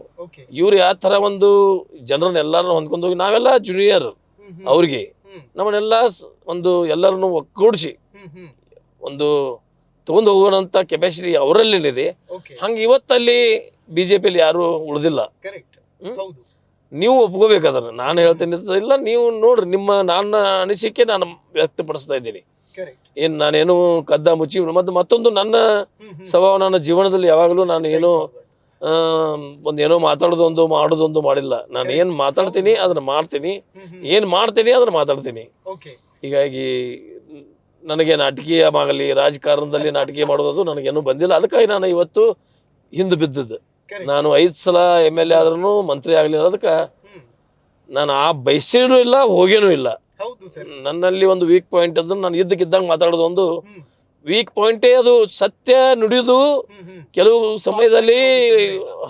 ಇವ್ರು ಯಾವ ಥರ ಒಂದು ಜನರನ್ನ ಎಲ್ಲರನ್ನೂ ಹೊಂದ್ಕೊಂಡು ಹೋಗಿ, ನಾವೆಲ್ಲ ಜೂನಿಯರ್ ಅವ್ರಿಗೆ ನಮ್ಮನ್ನೆಲ್ಲ ಒಂದು ಎಲ್ಲರನ್ನು ಒಗ್ಗೂಡಿಸಿ ಒಂದು ತಗೊಂಡು ಹೋಗೋಣಂಥ ಕೆಪಾಸಿಟಿ ಅವರಲ್ಲಿದೆ. ಹಂಗೆ ಇವತ್ತಲ್ಲಿ ಬಿಜೆಪಿಯಲ್ಲಿ ಯಾರು ಉಳಿದಿಲ್ಲ. ನೀವು ಒಪ್ಕೋಬೇಕು ಅದನ್ನು. ನಾನು ಹೇಳ್ತೇನೆ ಇಲ್ಲ, ನೀವು ನೋಡ್ರಿ, ನನ್ನ ಅನಿಸಿಕೆ ನಾನು ವ್ಯಕ್ತಪಡಿಸ್ತಾ ಇದ್ದೀನಿ. ಏನು ನಾನೇನು ಕದ್ದ ಮುಚ್ಚಿ ಮತ್ತೊಂದು ನನ್ನ ಸ್ವಭಾವ, ನನ್ನ ಜೀವನದಲ್ಲಿ ಯಾವಾಗಲೂ ನಾನು ಏನೋ ಒಂದೇನೋ ಮಾತಾಡೋದೊಂದು ಮಾಡೋದೊಂದು ಮಾಡಿಲ್ಲ. ನಾನು ಏನು ಮಾತಾಡ್ತೀನಿ ಅದನ್ನ ಮಾಡ್ತೀನಿ, ಏನು ಮಾಡ್ತೀನಿ ಅದನ್ನ ಮಾತಾಡ್ತೀನಿ. ಹೀಗಾಗಿ ನನಗೆ ನಾಟಕೀಯ ಆಗಲಿ ರಾಜಕಾರಣದಲ್ಲಿ ನಾಟಕೀಯ ಮಾಡೋದು ನನಗೇನು ಬಂದಿಲ್ಲ. ಅದಕ್ಕಾಗಿ ನಾನು ಇವತ್ತು ಹಿಂದೆ ಬಿದ್ದದ್ದು. ನಾನು 5 ಸಲ MLA ಆದ್ರೂ ಮಂತ್ರಿ ಆಗಲಿಲ್ಲ. ಅದಕ್ಕೆ ನಾನು ಆ ಬಯಸೇನೂ ಇಲ್ಲ, ಹೋಗೇನೂ ಇಲ್ಲ. ನನ್ನಲ್ಲಿ ಒಂದು ವೀಕ್ ಪಾಯಿಂಟ್ ಅದನ್ನು ನಾನು ಇದ್ದಕ್ಕಿದ್ದಂಗೆ ಮಾತಾಡೋದು ಒಂದು ವೀಕ್ ಪಾಯಿಂಟೇ. ಅದು ಸತ್ಯ ನುಡಿದು ಕೆಲವು ಸಮಯದಲ್ಲಿ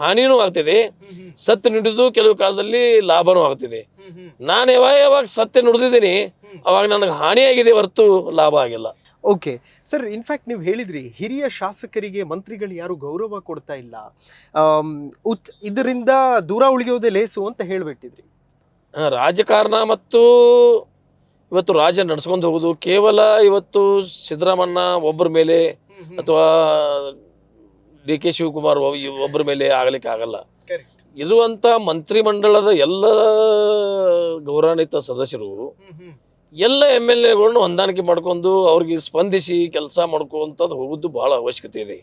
ಹಾನಿನೂ ಆಗ್ತಿದೆ, ಸತ್ಯ ನುಡಿದು ಕೆಲವು ಕಾಲದಲ್ಲಿ ಲಾಭನೂ ಆಗ್ತಿದೆ. ನಾನು ಯಾವಾಗ ಸತ್ಯ ನುಡಿದಿದ್ದೀನಿ ಅವಾಗ ನನಗೆ ಹಾನಿಯಾಗಿದೆ ಹೊರತು ಲಾಭ ಆಗಿಲ್ಲ. ಓಕೆ ಸರ್, ಇನ್ಫ್ಯಾಕ್ಟ್ ನೀವು ಹೇಳಿದ್ರಿ ಹಿರಿಯ ಶಾಸಕರಿಗೆ ಮಂತ್ರಿಗಳು ಯಾರು ಗೌರವ ಕೊಡ್ತಾ ಇಲ್ಲ, ಇದರಿಂದ ದೂರ ಉಳಿಯೋದೇ ಲೇಸು ಅಂತ ಹೇಳಿಬಿಟ್ಟಿದ್ರಿ. ರಾಜಕಾರಣ ಮತ್ತು ಇವತ್ತು ರಾಜ್ಯ ನಡ್ಸ್ಕೊಂಡು ಹೋಗೋದು ಕೇವಲ ಇವತ್ತು ಸಿದ್ದರಾಮಣ್ಣ ಒಬ್ಬರ ಮೇಲೆ ಅಥವಾ DK ಶಿವಕುಮಾರ್ ಒಬ್ಬರ ಮೇಲೆ ಆಗಲಿಕ್ಕೆ ಆಗಲ್ಲ. ಇರುವಂಥ ಮಂತ್ರಿಮಂಡಲದ ಎಲ್ಲ ಗೌರವಾನ್ವಿತ ಸದಸ್ಯರು ಎಲ್ಲ ಎಮ್ ಎಲ್ ಎಗಳನ್ನ ಹೊಂದಾಣಿಕೆ ಮಾಡ್ಕೊಂಡು ಅವ್ರಿಗೆ ಸ್ಪಂದಿಸಿ ಕೆಲಸ ಮಾಡ್ಕೊಂಥದ್ದು ಹೋಗೋದು ಭಾಳ ಅವಶ್ಯಕತೆ ಇದೆ.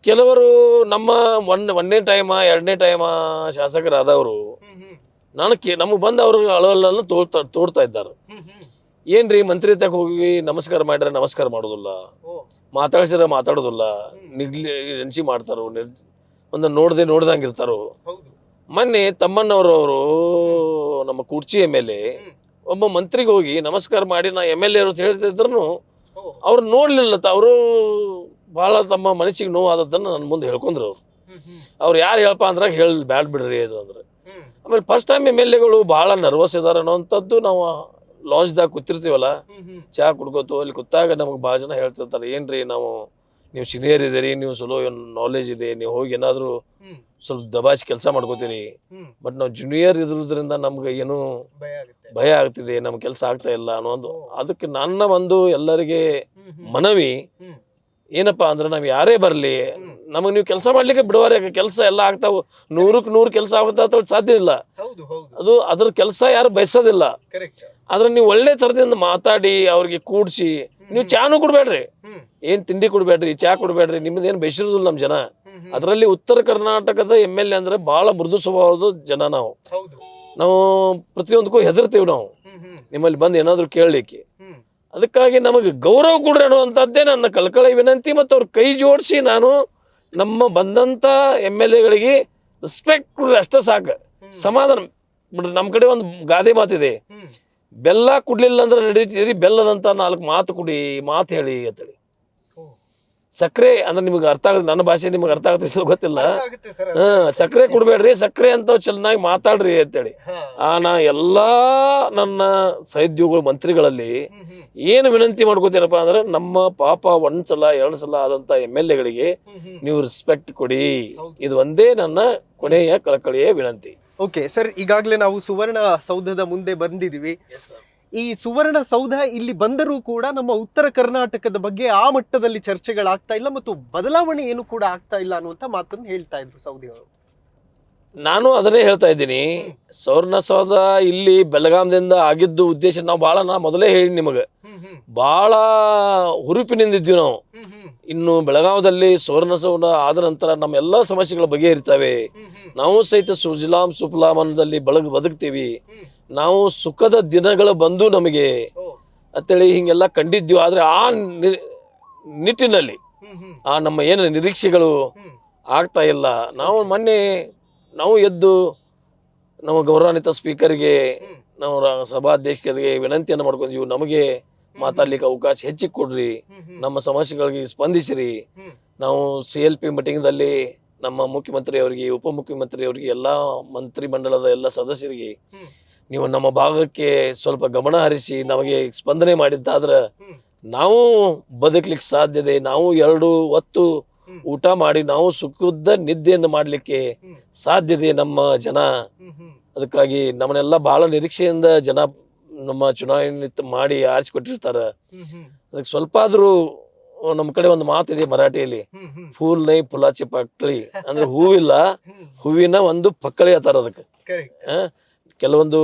ಕೆಲವರು ನಮ್ಮ ಒಂದನೇ ಟೈಮ ಎರಡನೇ ಟೈಮ ಶಾಸಕರಾದವರು ನಮಗೆ ಬಂದು ಅವ್ರ ಅಳವಲ್ಲನ್ನು ತೋಡ್ತಾ ಇದ್ದಾರೆ. ಏನ್ರಿ ಮಂತ್ರಿ ತಕ್ಕ ಹೋಗಿ ನಮಸ್ಕಾರ ಮಾಡ್ರೆ ನಮಸ್ಕಾರ ಮಾಡೋದಿಲ್ಲ, ಮಾತಾಡ್ಸಿದ್ರೆ ಮಾತಾಡೋದಿಲ್ಲ, ನೆನ್ಸಿ ಮಾಡ್ತಾರೋ, ಒಂದು ನೋಡ್ದಂಗೆ ಇರ್ತಾರೋ. ಮೊನ್ನೆ ತಮ್ಮಣ್ಣವರು ನಮ್ಮ ಕುರ್ಚಿ ಎಮ್ ಎಲ್ ಎ ಒಬ್ಬ ಮಂತ್ರಿಗೆ ಹೋಗಿ ನಮಸ್ಕಾರ ಮಾಡಿ ನಾ ಎಮ್ ಎಲ್ ಎ ಅಂತ ಹೇಳ್ತಿದ್ರು ಅವ್ರು ನೋಡ್ಲಿಲ್ಲ. ಅವರು ಭಾಳ ತಮ್ಮ ಮನಸ್ಸಿಗೆ ನೋವು ಆದದ್ದನ್ನು ನನ್ನ ಮುಂದೆ ಹೇಳ್ಕೊಂಡ್ರು. ಅವ್ರು ಯಾರು ಹೇಳಪ್ಪ ಅಂದ್ರಾಗ ಬ್ಯಾಡ್ ಬಿಡ್ರಿ ಅದು ಅಂದ್ರೆ. ಆಮೇಲೆ ಫಸ್ಟ್ ಟೈಮ್ ಎಮ್ ಎಲ್ ಎಗಳು ಭಾಳ ನರ್ವಸ್ ಇದಾರೆ ಅನ್ನೋವಂಥದ್ದು ನಾವು ಲಾಂಚ್ದಾಗ ಕೂತಿರ್ತೀವಲ್ಲ, ಚಹಾ ಕುಡ್ಕೋತು ಅಲ್ಲಿ ಕೂತಾಗ ನಮಗೆ ಭಾಳ ಜನ ಹೇಳ್ತಿರ್ತಾರೆ, ಏನ್ರಿ ನೀವು ಸೀನಿಯರ್ ಇದ್ದೀರಿ, ನೀವು ಚಲೋ ನಾಲೆಜ್ ಇದೆ, ನೀವು ಹೋಗಿ ಏನಾದರೂ ಸ್ವಲ್ಪ ದಬಾಯಿಸಿ ಕೆಲಸ ಮಾಡ್ಕೋತೀರಿ. ಬಟ್ ನಾವು ಜೂನಿಯರ್ ಇದ್ರಿಂದ ನಮ್ಗೆ ಏನು ಭಯ ಆಗ್ತಿದೆ, ನಮ್ಮ ಕೆಲಸ ಆಗ್ತಾ ಇಲ್ಲ ಅನ್ನೋ ಅದಕ್ಕೆ ನನ್ನ ಒಂದು ಎಲ್ಲರಿಗೆ ಮನವಿ ಏನಪ್ಪ ಅಂದ್ರೆ ನಾವು ಯಾರೇ ಬರಲಿ ನಮಗೆ ನೀವು ಕೆಲಸ ಮಾಡ್ಲಿಕ್ಕೆ ಬಿಡುವಾರೆ. ಕೆಲಸ ಎಲ್ಲ ಆಗ್ತಾವ, 100ಕ್ಕೆ 100 ಕೆಲಸ ಆಗುತ್ತೆ ಸಾಧ್ಯ ಇಲ್ಲ. ಅದು ಅದ್ರ ಕೆಲಸ ಯಾರು ಬಯಸೋದಿಲ್ಲ. ಆದ್ರೆ ನೀವು ಒಳ್ಳೆ ಥರದಿಂದ ಮಾತಾಡಿ ಅವ್ರಿಗೆ ಕೂಡಿಸಿ, ನೀವು ಚಾನು ಕೊಡ್ಬೇಡ್ರಿ, ಏನ್ ತಿಂಡಿ ಕೊಡ್ಬೇಡ್ರಿ, ಚಾ ಕೊಡ್ಬೇಡ್ರಿ, ನಿಮ್ಮದೇನು ಬಯಸಿರೋದಿಲ್ಲ ನಮ್ಮ ಜನ. ಅದರಲ್ಲಿ ಉತ್ತರ ಕರ್ನಾಟಕದ ಎಮ್ ಎಲ್ ಎ ಅಂದ್ರೆ ಬಹಳ ಮೃದು ಸ್ವಭಾವದ ಜನ. ನಾವು ಪ್ರತಿಯೊಂದಕ್ಕೂ ಹೆದರ್ತೀವಿ. ನಾವು ನಿಮ್ಮಲ್ಲಿ ಬಂದು ಏನಾದ್ರು ಕೇಳಲಿಕ್ಕೆ, ಅದಕ್ಕಾಗಿ ನಮಗೆ ಗೌರವ ಕೊಡ್ರಿ ಅನ್ನುವಂಥದ್ದೇ ನನ್ನ ಕಳಕಳಿ ವಿನಂತಿ. ಮತ್ತು ಅವ್ರ ಕೈ ಜೋಡಿಸಿ ನಾನು ನಮ್ಮ ಬಂದಂಥ ಎಮ್ ಎಲ್ ಎಗಳಿಗೆ ರೆಸ್ಪೆಕ್ಟ್ ಕೊಡ್ರಿ, ಅಷ್ಟೇ ಸಾಕು, ಸಮಾಧಾನ ಬಿಡ್ರಿ. ನಮ್ಮ ಕಡೆ ಒಂದು ಗಾದೆ ಮಾತಿದೆ, ಬೆಲ್ಲ ಕುಡ್ಲಿಲ್ಲ ಅಂದ್ರೆ ನಡೀತಿದ್ರಿ, ಬೆಲ್ಲದಂತ 4 ಮಾತು ಕುಡಿ, ಮಾತು ಹೇಳಿ ಅಂತೇಳಿ. ಸಕ್ಕರೆ ಅಂದ್ರೆ ನಿಮಗೆ ಅರ್ಥ ಆಗುತ್ತೆ, ನನ್ನ ಭಾಷೆ ನಿಮಗೆ ಅರ್ಥ ಆಗುತ್ತೆ ಗೊತ್ತಿಲ್ಲ. ಸಕ್ಕರೆ ಕುಡ್ಬೇಡ್ರಿ, ಸಕ್ಕರೆ ಅಂತ ಚೆನ್ನಾಗಿ ಮಾತಾಡ್ರಿ ಅಂತೇಳಿ. ನಾ ಎಲ್ಲಾ ನನ್ನ ಸಹೋದ್ಯೋಗಿಗಳ ಮಂತ್ರಿಗಳಲ್ಲಿ ಏನು ವಿನಂತಿ ಮಾಡ್ಕೋತೀನಪ್ಪ ಅಂದ್ರೆ, ನಮ್ಮ ಪಾಪ 1 ಸಲ 2 ಸಲ ಆದಂತ ಎಮ್ ಎಲ್ ಎಗಳಿಗೆ ನೀವು ರೆಸ್ಪೆಕ್ಟ್ ಕೊಡಿ. ಇದು ಒಂದೇ ನನ್ನ ಕೊನೆಯ ಕಳಕಳಿಯ ವಿನಂತಿ. ಓಕೆ ಸರ್, ಈಗಾಗಲೇ ನಾವು ಸುವರ್ಣ ಸೌಧದ ಮುಂದೆ ಬಂದಿದ್ದೀವಿ. ಈ ಸುವರ್ಣ ಸೌಧ ಇಲ್ಲಿ ಬಂದರೂ ಕೂಡ ನಮ್ಮ ಉತ್ತರ ಕರ್ನಾಟಕದ ಬಗ್ಗೆ ಆ ಮಟ್ಟದಲ್ಲಿ ಚರ್ಚೆಗಳಾಗ್ತಾ ಇಲ್ಲ ಮತ್ತು ಬದಲಾವಣೆ ಏನು ಕೂಡ ಆಗ್ತಾ ಇಲ್ಲ ಅನ್ನುವಂಥ ಮಾತನ್ನು ಹೇಳ್ತಾ ಇದ್ರು ಸೌದಿ ಅವರು. ನಾನು ಅದನ್ನೇ ಹೇಳ್ತಾ ಇದ್ದೀನಿ. ಸುವರ್ಣ ಸೌಧ ಇಲ್ಲಿ ಬೆಳಗಾಂದಿಂದ ಆಗಿದ್ದು ಉದ್ದೇಶ ನಾ ಮೊದಲೇ ಹೇಳಿ ನಿಮಗೆ, ಭಾಳ ಹುರುಪಿನಿಂದ ಇದ್ವಿ ನಾವು. ಇನ್ನು ಬೆಳಗಾವದಲ್ಲಿ ಸುವರ್ಣ ಸೌಧ ಆದ ನಂತರ ನಮ್ಮ ಎಲ್ಲ ಸಮಸ್ಯೆಗಳು ಬಗೆಹರಿತವೆ. ನಾವು ಸಹಿತ ಸುಜಲಾಂ ಸುಫಲಾಮನದಲ್ಲಿ ಬದುಕ್ತೀವಿ. ನಾವು ಸುಖದ ದಿನಗಳು ಬಂದು ನಮಗೆ ಅಂತೇಳಿ ಹಿಂಗೆಲ್ಲ ಕಂಡಿದ್ವಿ. ಆದರೆ ಆ ನಿಟ್ಟಿನಲ್ಲಿ ನಮ್ಮ ಏನು ನಿರೀಕ್ಷೆಗಳು ಆಗ್ತಾ ಇಲ್ಲ. ನಾವು ಎದ್ದು ನಮ್ಮ ಗೌರವಾನ್ವಿತ ಸ್ಪೀಕರ್ಗೆ, ನಾವು ಸಭಾಧ್ಯಕ್ಷರಿಗೆ ವಿನಂತಿಯನ್ನು ಮಾಡ್ಕೊಂಡಿವಿ, ನಮಗೆ ಮಾತಾಡ್ಲಿಕ್ಕೆ ಅವಕಾಶ ಹೆಚ್ಚಿಗೆ ಕೊಡ್ರಿ, ನಮ್ಮ ಸಮಸ್ಯೆಗಳಿಗೆ ಸ್ಪಂದಿಸಿರಿ. ನಾವು CLP ಮೀಟಿಂಗ್ದಲ್ಲಿ ನಮ್ಮ ಮುಖ್ಯಮಂತ್ರಿ ಅವರಿಗೆ, ಉಪಮುಖ್ಯಮಂತ್ರಿ ಅವರಿಗೆ, ಎಲ್ಲ ಮಂತ್ರಿ ಮಂಡಲದ ಎಲ್ಲ ಸದಸ್ಯರಿಗೆ ನೀವು ನಮ್ಮ ಭಾಗಕ್ಕೆ ಸ್ವಲ್ಪ ಗಮನ ಹರಿಸಿ ನಮಗೆ ಸ್ಪಂದನೆ ಮಾಡಿದ್ದಾದ್ರೆ ನಾವು ಬದುಕಲಿಕ್ಕೆ ಸಾಧ್ಯತೆ. ನಾವು 2 ಹೊತ್ತು ಊಟ ಮಾಡಿ ನಾವು ಸುಖದ ನಿದ್ದೆಯನ್ನು ಮಾಡಲಿಕ್ಕೆ ಸಾಧ್ಯತೆ ನಮ್ಮ ಜನ. ಅದಕ್ಕಾಗಿ ನಮ್ಮನ್ನೆಲ್ಲ ಬಹಳ ನಿರೀಕ್ಷೆಯಿಂದ ಜನ ನಮ್ಮ ಚುನಾವಣೆ ಮಾಡಿ ಆರಿಸಿಕೊಟ್ಟಿರ್ತಾರೆ. ಅದಕ್ಕೆ ಸ್ವಲ್ಪ ಆದ್ರೂ ನಮ್ಮ ಕಡೆ ಒಂದು ಮಾತಿದೆ ಮರಾಠಿಯಲ್ಲಿ, ಫೂಲ್ ನೈ ಫುಲಾಚಿ ಪಕ್ಕಳಿ ಅಂದ್ರೆ ಹೂವಿಲ್ಲ, ಹೂವಿನ ಒಂದು ಪಕ್ಕಳಿ ಅಂತಾರ ಅದಕ್ಕೆ. ಕೆಲವೊಂದು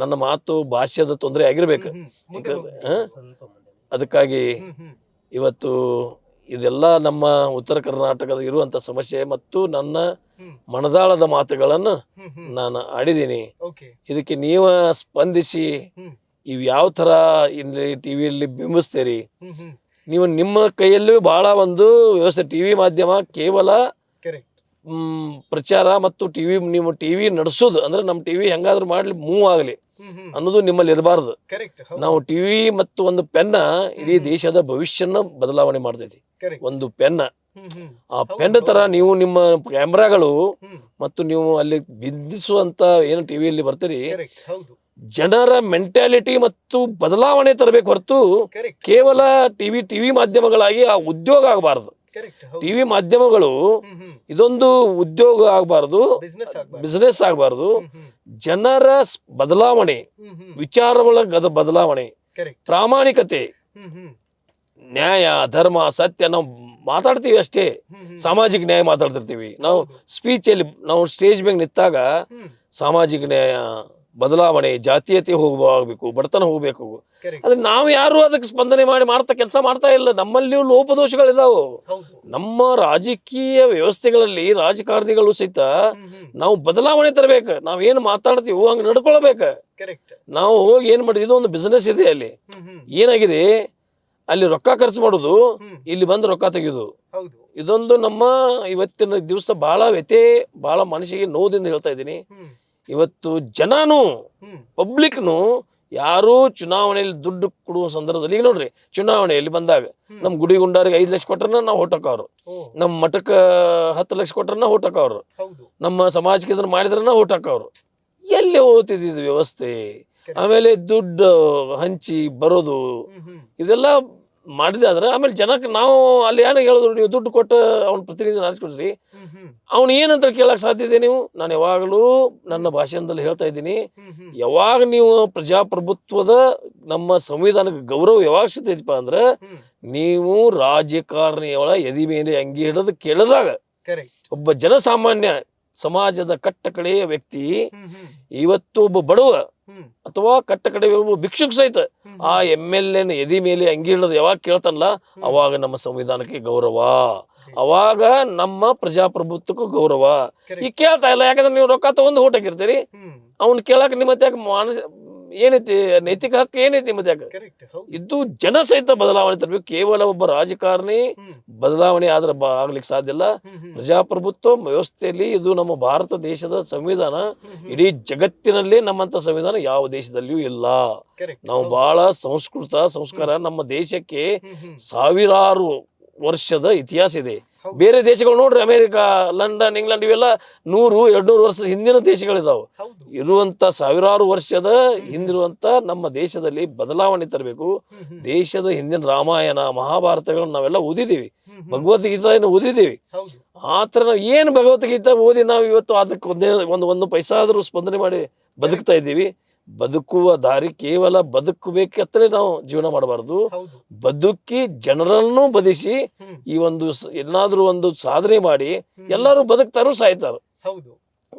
ನನ್ನ ಮಾತು ಭಾಷೆದ ತೊಂದರೆ ಆಗಿರ್ಬೇಕು. ಅದಕ್ಕಾಗಿ ಇವತ್ತು ಇದೆಲ್ಲ ನಮ್ಮ ಉತ್ತರ ಕರ್ನಾಟಕದ ಇರುವಂತ ಸಮಸ್ಯೆ ಮತ್ತು ನನ್ನ ಮನದಾಳದ ಮಾತುಗಳನ್ನು ನಾನು ಆಡಿದ್ದೀನಿ. ಇದಕ್ಕೆ ನೀವು ಸ್ಪಂದಿಸಿ ಇವು ಯಾವ ತರ ಇಲ್ಲಿ ಟಿವಿಯಲ್ಲಿ ಬಿಂಬಿಸ್ತೀರಿ. ನೀವು ನಿಮ್ಮ ಕೈಯಲ್ಲಿ ಬಹಳ ಒಂದು ವ್ಯವಸ್ಥೆ, ಟಿವಿ ಮಾಧ್ಯಮ ಕೇವಲ ಪ್ರಚಾರ ಮತ್ತು ನೀವು ಟಿವಿ ನಡೆಸೋದು ಅಂದ್ರೆ ನಮ್ಮ ಟಿವಿ ಹೆಂಗಾದ್ರೂ ಮಾಡ್ಲಿ ಮೂವ್ ಆಗಲಿ ಅನ್ನೋದು ನಿಮ್ಮಲ್ಲಿ ಇರಬಾರ್ದು. ನಾವು ಟಿವಿ ಮತ್ತು ಒಂದು ಪೆನ್ನ ಇಡೀ ದೇಶದ ಭವಿಷ್ಯನ ಬದಲಾವಣೆ ಮಾಡ್ತೈತಿ. ಒಂದು ಪೆನ್ನ, ಆ ಪೆನ್ ತರ ನೀವು ನಿಮ್ಮ ಕ್ಯಾಮ್ರಾಗಳು ಮತ್ತು ನೀವು ಅಲ್ಲಿ ಬಿಂದಿಸುವಂತ ಏನು ಟಿವಿಯಲ್ಲಿ ಬರ್ತೀರಿ, ಜನರ ಮೆಂಟಾಲಿಟಿ ಮತ್ತು ಬದಲಾವಣೆ ತರಬೇಕು ಹೊರತು ಕೇವಲ ಟಿವಿ ಮಾಧ್ಯಮಗಳಾಗಿ ಆ ಉದ್ಯೋಗ ಆಗಬಾರದು. ಟಿವಿ ಮಾಧ್ಯಮಗಳು ಇದೊಂದು ಉದ್ಯೋಗ ಆಗಬಾರದು, ಬಿಸ್ನೆಸ್ ಆಗಬಾರದು. ಜನರ ಬದಲಾವಣೆ, ವಿಚಾರಗಳ ಬದಲಾವಣೆ, ಪ್ರಾಮಾಣಿಕತೆ ನ್ಯಾಯ ಧರ್ಮ ಸತ್ಯ ನಾವು ಮಾತಾಡ್ತೀವಿ ಅಷ್ಟೇ. ಸಾಮಾಜಿಕ ನ್ಯಾಯ ಮಾತಾಡ್ತಿರ್ತೀವಿ ನಾವು ಸ್ಪೀಚಲ್ಲಿ. ನಾವು ಸ್ಟೇಜ್ ಮೇಲೆ ನಿಂತಾಗ ಸಾಮಾಜಿಕ ನ್ಯಾಯ, ಬದಲಾವಣೆ, ಜಾತೀಯತೆ ಹೋಗಬೇಕು, ಬಡತನ ಹೋಗ್ಬೇಕು. ಅದ್ರ ನಾವು ಯಾರು ಅದಕ್ಕೆ ಸ್ಪಂದನೆ ಮಾಡ್ತಾ ಕೆಲಸ ಮಾಡ್ತಾ ಇಲ್ಲ. ನಮ್ಮಲ್ಲಿಯೂ ಲೋಪದೋಷಗಳಿದಾವು. ನಮ್ಮ ರಾಜಕೀಯ ವ್ಯವಸ್ಥೆಗಳಲ್ಲಿ ರಾಜಕಾರಣಿಗಳು ಸಹಿತ ನಾವು ಬದಲಾವಣೆ ತರಬೇಕು. ನಾವೇನು ಮಾತಾಡ್ತೀವೋ ಹಂಗೆ ನಡ್ಕೊಳ್ಬೇಕು. ನಾವು ಹೋಗಿ ಏನ್ ಮಾಡಿದ್ವಿ, ಇದೊಂದು ಬಿಸ್ನೆಸ್ ಇದೆ. ಅಲ್ಲಿ ಏನಾಗಿದೆ, ಅಲ್ಲಿ ರೊಕ್ಕ ಖರ್ಚು ಮಾಡೋದು, ಇಲ್ಲಿ ಬಂದು ರೊಕ್ಕ ತೆಗೆಯೋದು. ಇದೊಂದು ನಮ್ಮ ಇವತ್ತಿನ ದಿವಸ ಬಹಳ ಬಹಳ ಮನಸ್ಸಿಗೆ ನೋದಿಂದ ಹೇಳ್ತಾ ಇದ್ದೀನಿ. ಇವತ್ತು ಜನನು ಪಬ್ಲಿಕ್ನು ಯಾರು ಚುನಾವಣೆಯಲ್ಲಿ ದುಡ್ಡು ಕೊಡುವ ಸಂದರ್ಭದಲ್ಲಿ, ಈಗ ನೋಡ್ರಿ ಚುನಾವಣೆಯಲ್ಲಿ ಬಂದಾಗ ನಮ್ ಗುಡಿ ಗುಂಡಾರಿಗೆ 5 ಲಕ್ಷ ಕೊಟ್ರನ ನಾವು ಓಟಕ್ಕವ್ರು, ನಮ್ಮ ಮಠಕ್ಕೆ 10 ಲಕ್ಷ ಕೊಟ್ರನ ಓಟಕ್ಕವ್ರು, ನಮ್ಮ ಸಮಾಜಕ್ಕೆ ಇದನ್ನ ಮಾಡಿದ್ರನ ಓಟಕ್ಕವ್ರು. ಎಲ್ಲಿ ಹೋಗ್ತಿದ್ದ ವ್ಯವಸ್ಥೆ? ಆಮೇಲೆ ದುಡ್ಡು ಹಂಚಿ ಬರೋದು ಇದೆಲ್ಲ ಮಾಡಿದಾದ್ರೆ ಆಮೇಲೆ ಜನಕ್ಕೆ ನಾವು ಅಲ್ಲಿ ಏನ ಹೇಳಿದ್ರು, ನೀವು ದುಡ್ಡು ಕೊಟ್ಟು ಅವ್ನ ಪ್ರತಿನಿಧಿ ಆರಿಸ್ಕೊಡ್ರಿ, ಅವ್ನು ಏನಂತ ಕೇಳಕ್ ಸಾಧ್ಯ ಇದೆ? ನೀವು, ನಾನು ಯಾವಾಗಲೂ ನನ್ನ ಭಾಷಣದಲ್ಲಿ ಹೇಳ್ತಾ ಇದ್ದೀನಿ, ಯಾವಾಗ ನೀವು ಪ್ರಜಾಪ್ರಭುತ್ವದ ನಮ್ಮ ಸಂವಿಧಾನಕ್ಕೆ ಗೌರವ ಯಾವಾಗ ಸಿಗ್ತೈತಿಪ್ಪ ಅಂದ್ರೆ, ನೀವು ರಾಜಕಾರಣಿಯವಳ ಎದಿ ಮೇಲೆ ಅಂಗಿ ಹಿಡಿದು ಕೇಳಿದಾಗ ಒಬ್ಬ ಜನಸಾಮಾನ್ಯ ಸಮಾಜದ ಕಟ್ಟ ಕಡೆಯ ವ್ಯಕ್ತಿ ಇವತ್ತು ಒಬ್ಬ ಬಡವ ಅಥವಾ ಕಟ್ಟ ಕಡೆ ಒಬ್ಬ ಭಿಕ್ಷುಕ್ ಸಹಿತ ಆ MLA ಎದಿ ಮೇಲೆ ಅಂಗಿ ಹಿಡಿದು ಯಾವಾಗ ಕೇಳ್ತಾನಲ್ಲ, ಅವಾಗ ನಮ್ಮ ಸಂವಿಧಾನಕ್ಕೆ ಗೌರವ, ಅವಾಗ ನಮ್ಮ ಪ್ರಜಾಪ್ರಭುತ್ವಕ್ಕೂ ಗೌರವ. ಈಗ ಕೇಳ್ತಾ ಇಲ್ಲ, ಯಾಕಂದ್ರೆ ನೀವು ರೊಕ್ಕ ತಗೊಂಡು ಓಟ್ ಹಾಕಿರ್ತೀರಿ. ಅವ್ನು ಕೇಳಕ್ ನಿಮ್ಮ ಏನೈತಿ ನೈತಿಕ ಹಕ್ಕು ಏನೈತಿ? ಮತ್ತೆ ಯಾಕೆ ಇದು ಜನ ಸಹಿತ ಬದಲಾವಣೆ ತರಬೇಕು. ಕೇವಲ ಒಬ್ಬ ರಾಜಕಾರಣಿ ಬದಲಾವಣೆ ಆದ್ರೆ ಆಗ್ಲಿಕ್ಕೆ ಸಾಧ್ಯ ಇಲ್ಲ. ಪ್ರಜಾಪ್ರಭುತ್ವ ವ್ಯವಸ್ಥೆಯಲ್ಲಿ ಇದು ನಮ್ಮ ಭಾರತ ದೇಶದ ಸಂವಿಧಾನ. ಇಡೀ ಜಗತ್ತಿನಲ್ಲಿ ನಮ್ಮಂತ ಸಂವಿಧಾನ ಯಾವ ದೇಶದಲ್ಲಿಯೂ ಇಲ್ಲ. ನಾವು ಬಹಳ ಸಂಸ್ಕಾರ. ನಮ್ಮ ದೇಶಕ್ಕೆ ಸಾವಿರಾರು ವರ್ಷದ ಇತಿಹಾಸ ಇದೆ. ಬೇರೆ ದೇಶಗಳು ನೋಡ್ರಿ, ಅಮೆರಿಕ, ಲಂಡನ್, ಇಂಗ್ಲೆಂಡ್, ಇವೆಲ್ಲ 100-200 ವರ್ಷದ ಹಿಂದಿನ ದೇಶಗಳಿದಾವೆ. ಇರುವಂತ ಸಾವಿರಾರು ವರ್ಷದ ಹಿಂದಿರುವಂತ ನಮ್ಮ ದೇಶದಲ್ಲಿ ಬದಲಾವಣೆ ತರಬೇಕು. ದೇಶದ ಹಿಂದಿನ ರಾಮಾಯಣ ಮಹಾಭಾರತಗಳನ್ನ ನಾವೆಲ್ಲ ಓದಿದೀವಿ, ಭಗವದ್ಗೀತೆಯನ್ನು ಓದಿದೀವಿ. ಆತರ ನಾವು ಏನು ಭಗವದ್ಗೀತೆ ಓದಿ ನಾವು ಇವತ್ತು ಅದಕ್ಕೆ ಒಂದು ಪೈಸಾ ಆದ್ರೂ ಸ್ಪಂದನೆ ಮಾಡಿ ಬದುಕ್ತಾ ಇದ್ದೀವಿ. ಬದುಕುವ ದಾರಿ ಕೇವಲ ಬದುಕಬೇಕಂತಲೇ ನಾವು ಜೀವನ ಮಾಡಬಾರ್ದು. ಬದುಕಿ ಜನರನ್ನು ಬದಿಸಿ ಈ ಒಂದು ಏನಾದ್ರೂ ಒಂದು ಸಾಧನೆ ಮಾಡಿ ಎಲ್ಲರೂ ಬದುಕ್ತಾರು ಸಾಯ್ತಾರು.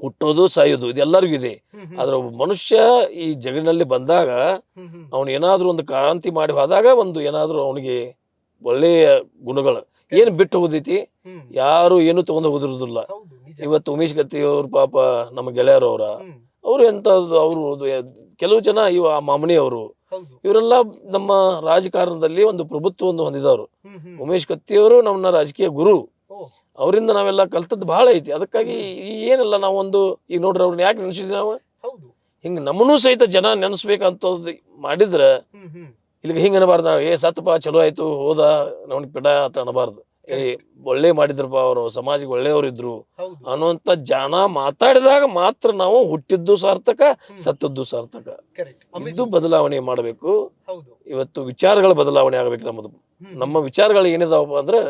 ಹುಟ್ಟೋದು ಸಾಯೋದು ಇದೆಲ್ಲರಿಗೂ ಇದೆ. ಆದ್ರೆ ಒಬ್ಬ ಮನುಷ್ಯ ಈ ಜಗತ್ತಿನಲ್ಲಿ ಬಂದಾಗ ಅವನು ಏನಾದ್ರೂ ಒಂದು ಕ್ರಾಂತಿ ಮಾಡಿ ಹೋದಾಗ ಒಂದು ಏನಾದ್ರೂ ಅವನಿಗೆ ಒಳ್ಳೆಯ ಗುಣಗಳು ಏನ್ ಬಿಟ್ಟು ಹೋದೈತಿ, ಯಾರು ಏನು ತಗೊಂಡು ಹೋದಿರುದಿಲ್ಲ. ಇವತ್ತು ಉಮೇಶ್ ಕತ್ತಿ ಅವ್ರ ಪಾಪ ನಮ್ಮ ಗೆಳೆಯರವ್ರ, ಅವ್ರು ಎಂತದ್ದು, ಅವರು ಕೆಲವು ಜನ ಮಾಮನಿ ಅವರು, ಇವರೆಲ್ಲ ನಮ್ಮ ರಾಜಕಾರಣದಲ್ಲಿ ಒಂದು ಪ್ರಭುತ್ವವನ್ನು ಹೊಂದಿದವರು. ಉಮೇಶ್ ಕತ್ತಿಯವರು ನಮ್ಮ ರಾಜಕೀಯ ಗುರು, ಅವರಿಂದ ನಾವೆಲ್ಲ ಕಲ್ತದ್ದು ಬಹಳ ಐತಿ. ಅದಕ್ಕಾಗಿ ಏನೆಲ್ಲ ನಾವೊಂದು ಈಗ ನೋಡ್ರಿ ಅವ್ರನ್ನ ಯಾಕೆ ನೆನೆಸಿದ್ವಿ ನಾವು, ಹಿಂಗ ನಮ್ಮನ್ನೂ ಸಹಿತ ಜನ ನೆನೆಸ್ಬೇಕಂತ ಮಾಡಿದ್ರ ಇಲ್ಲಿಗೆ ಹಿಂಗ ಅನ್ನಬಾರ್ದು. ಸತ್ತಪ್ಪ ಚಲೋ ಆಯ್ತು ಹೋದ ನವನಿಗೆ ಪಿಡ ಅಂತ ಅನ್ನಬಾರ್ದು. ಒಳ್ಳೆ ಮಾಡಿದ್ರಪ್ಪ, ಅವರು ಸಮಾಜಕ್ಕೆ ಒಳ್ಳೆಯವರು ಇದ್ರು ಅನ್ನುವಂತ ಜನ ಮಾತಾಡಿದಾಗ ಮಾತ್ರ ನಾವು ಹುಟ್ಟಿದ್ದು ಸಾರ್ಥಕ, ಸತ್ತದ್ದು ಸಾರ್ಥಕ. ಇದು ಬದಲಾವಣೆ ಮಾಡಬೇಕು. ಇವತ್ತು ವಿಚಾರಗಳ ಬದಲಾವಣೆ ಆಗ್ಬೇಕು. ನಮ್ಮ ವಿಚಾರಗಳು ಏನಿದಾವಪ್ಪ ಅಂದ್ರೆ,